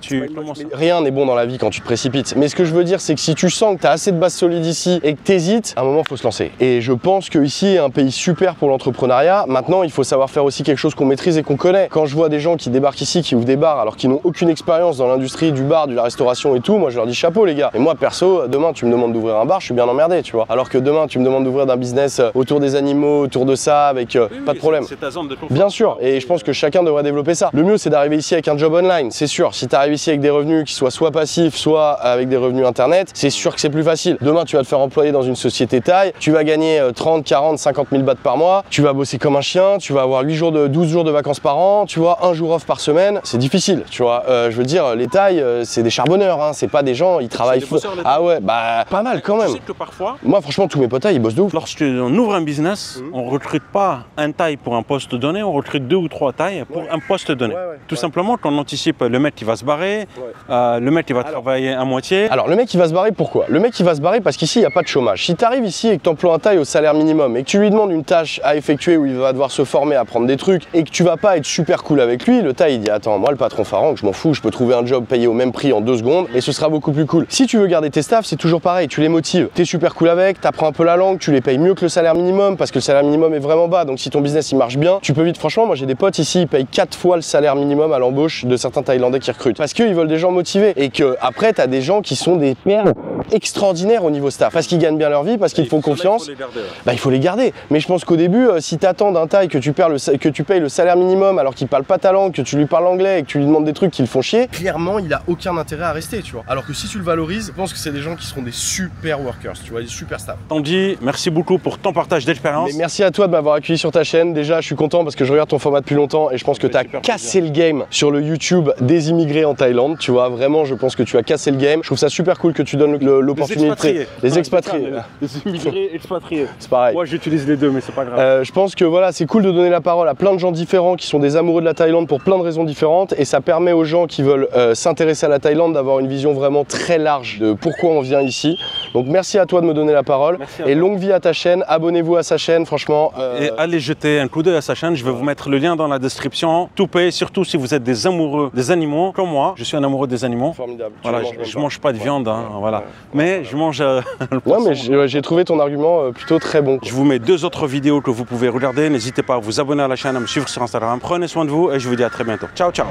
Rien n'est bon dans la vie quand tu te précipites. Mais ce que je veux dire, c'est que si tu sens que tu as assez de base solide ici et que tu hésites, à un moment, il faut se lancer. Et je pense que ici est un pays super pour l'entrepreneuriat. Maintenant, il faut savoir faire aussi quelque chose qu'on maîtrise et qu'on connaît. Quand je vois des gens qui débarquent ici, qui ouvrent des bars alors qu'ils n'ont aucune expérience dans l'industrie du bar, de la restauration et tout, moi je leur dis chapeau les gars. Et moi perso, demain tu me demandes d'ouvrir un bar, je suis bien emmerdé, tu vois. Alors que demain tu me demandes d'ouvrir un business autour des animaux, autour de ça, avec pas de problème. C'est ta zone de confort. Bien sûr, et je pense que chacun chacun devrait développer ça. Le mieux, c'est d'arriver ici avec un job online, c'est sûr. Si tu arrives ici avec des revenus qui soient soit passifs, soit avec des revenus internet, c'est sûr que c'est plus facile. Demain, tu vas te faire employer dans une société taille, tu vas gagner 30, 40, 50 000 bahts par mois, tu vas bosser comme un chien, tu vas avoir 12 jours de vacances par an, tu vois, un jour off par semaine, c'est difficile, tu vois. Je veux dire, les tailles, c'est des charbonneurs, hein, c'est pas des gens, ils travaillent. Ah ouais, bah pas mal quand même. Tu sais que parfois, moi, franchement, tous mes potes, ils bossent de ouf. Lorsqu'on ouvre un business, on recrute pas un taille pour un poste donné, on recrute 2 ou 3 tailles pour un poste donné. Tout simplement, quand on anticipe le mec qui va se barrer, le mec qui va travailler à moitié. Alors, le mec qui va se barrer, pourquoi? Le mec qui va se barrer parce qu'ici, il n'y a pas de chômage. Si tu arrives ici et que tu emploies un taille au salaire minimum et que tu lui demandes une tâche à effectuer où il va devoir se former, apprendre des trucs et que tu vas pas être super cool avec lui, le taille, il dit attends, moi, le patron Farang, je m'en fous, je peux trouver un job payé au même prix en 2 secondes et ce sera beaucoup plus cool. Si tu veux garder tes staffs, c'est toujours pareil, tu les motives. Tu es super cool avec, tu apprends un peu la langue, tu les payes mieux que le salaire minimum parce que le salaire minimum est vraiment bas. Donc, si ton business il marche bien, tu peux vite. Franchement, moi, j'ai des potes ici, ils payent 4 fois le salaire minimum à l'embauche de certains Thaïlandais qui recrutent parce qu'ils veulent des gens motivés et que après, tu as des gens qui sont des perles extraordinaires au niveau staff parce qu'ils gagnent bien leur vie, parce qu'ils te font confiance. Il faut les garder. Mais je pense qu'au début, si tu attends d'un taille que tu payes le salaire minimum alors qu'il parle pas ta langue, que tu lui parles anglais et que tu lui demandes des trucs qui le font chier, clairement, il a aucun intérêt à rester, tu vois. Alors que si tu le valorises, je pense que c'est des gens qui seront des super workers, tu vois, des super staff. Tanguy, merci beaucoup pour ton partage d'expérience. Merci à toi de m'avoir accueilli sur ta chaîne. Déjà, je suis content parce que je regarde ton format depuis longtemps et je pense que tu as cassé le game sur le YouTube des immigrés en Thaïlande. Tu vois, vraiment, je pense que tu as cassé le game. Je trouve ça super cool que tu donnes l'opportunité. Les expatriés. Les immigrés expatriés. C'est pareil. Moi, j'utilise les deux, mais c'est pas grave. Je pense que voilà, c'est cool de donner la parole à plein de gens différents qui sont des amoureux de la Thaïlande pour plein de raisons différentes et ça permet aux gens qui veulent s'intéresser à la Thaïlande d'avoir une vision vraiment très large de pourquoi on vient ici. Donc merci à toi de me donner la parole et longue vie à ta chaîne, abonnez-vous à sa chaîne franchement. Et allez jeter un coup d'œil à sa chaîne, je vais vous mettre le lien dans la description. Tout paye, surtout si vous êtes des amoureux des animaux, comme moi, je suis un amoureux des animaux. Formidable. Voilà, je mange pas de viande, hein, voilà. Mais je mange... ouais, mais j'ai trouvé ton argument plutôt très bon. Je vous mets 2 autres vidéos que vous pouvez regarder, n'hésitez pas à vous abonner à la chaîne, à me suivre sur Instagram. Prenez soin de vous et je vous dis à très bientôt. Ciao, ciao.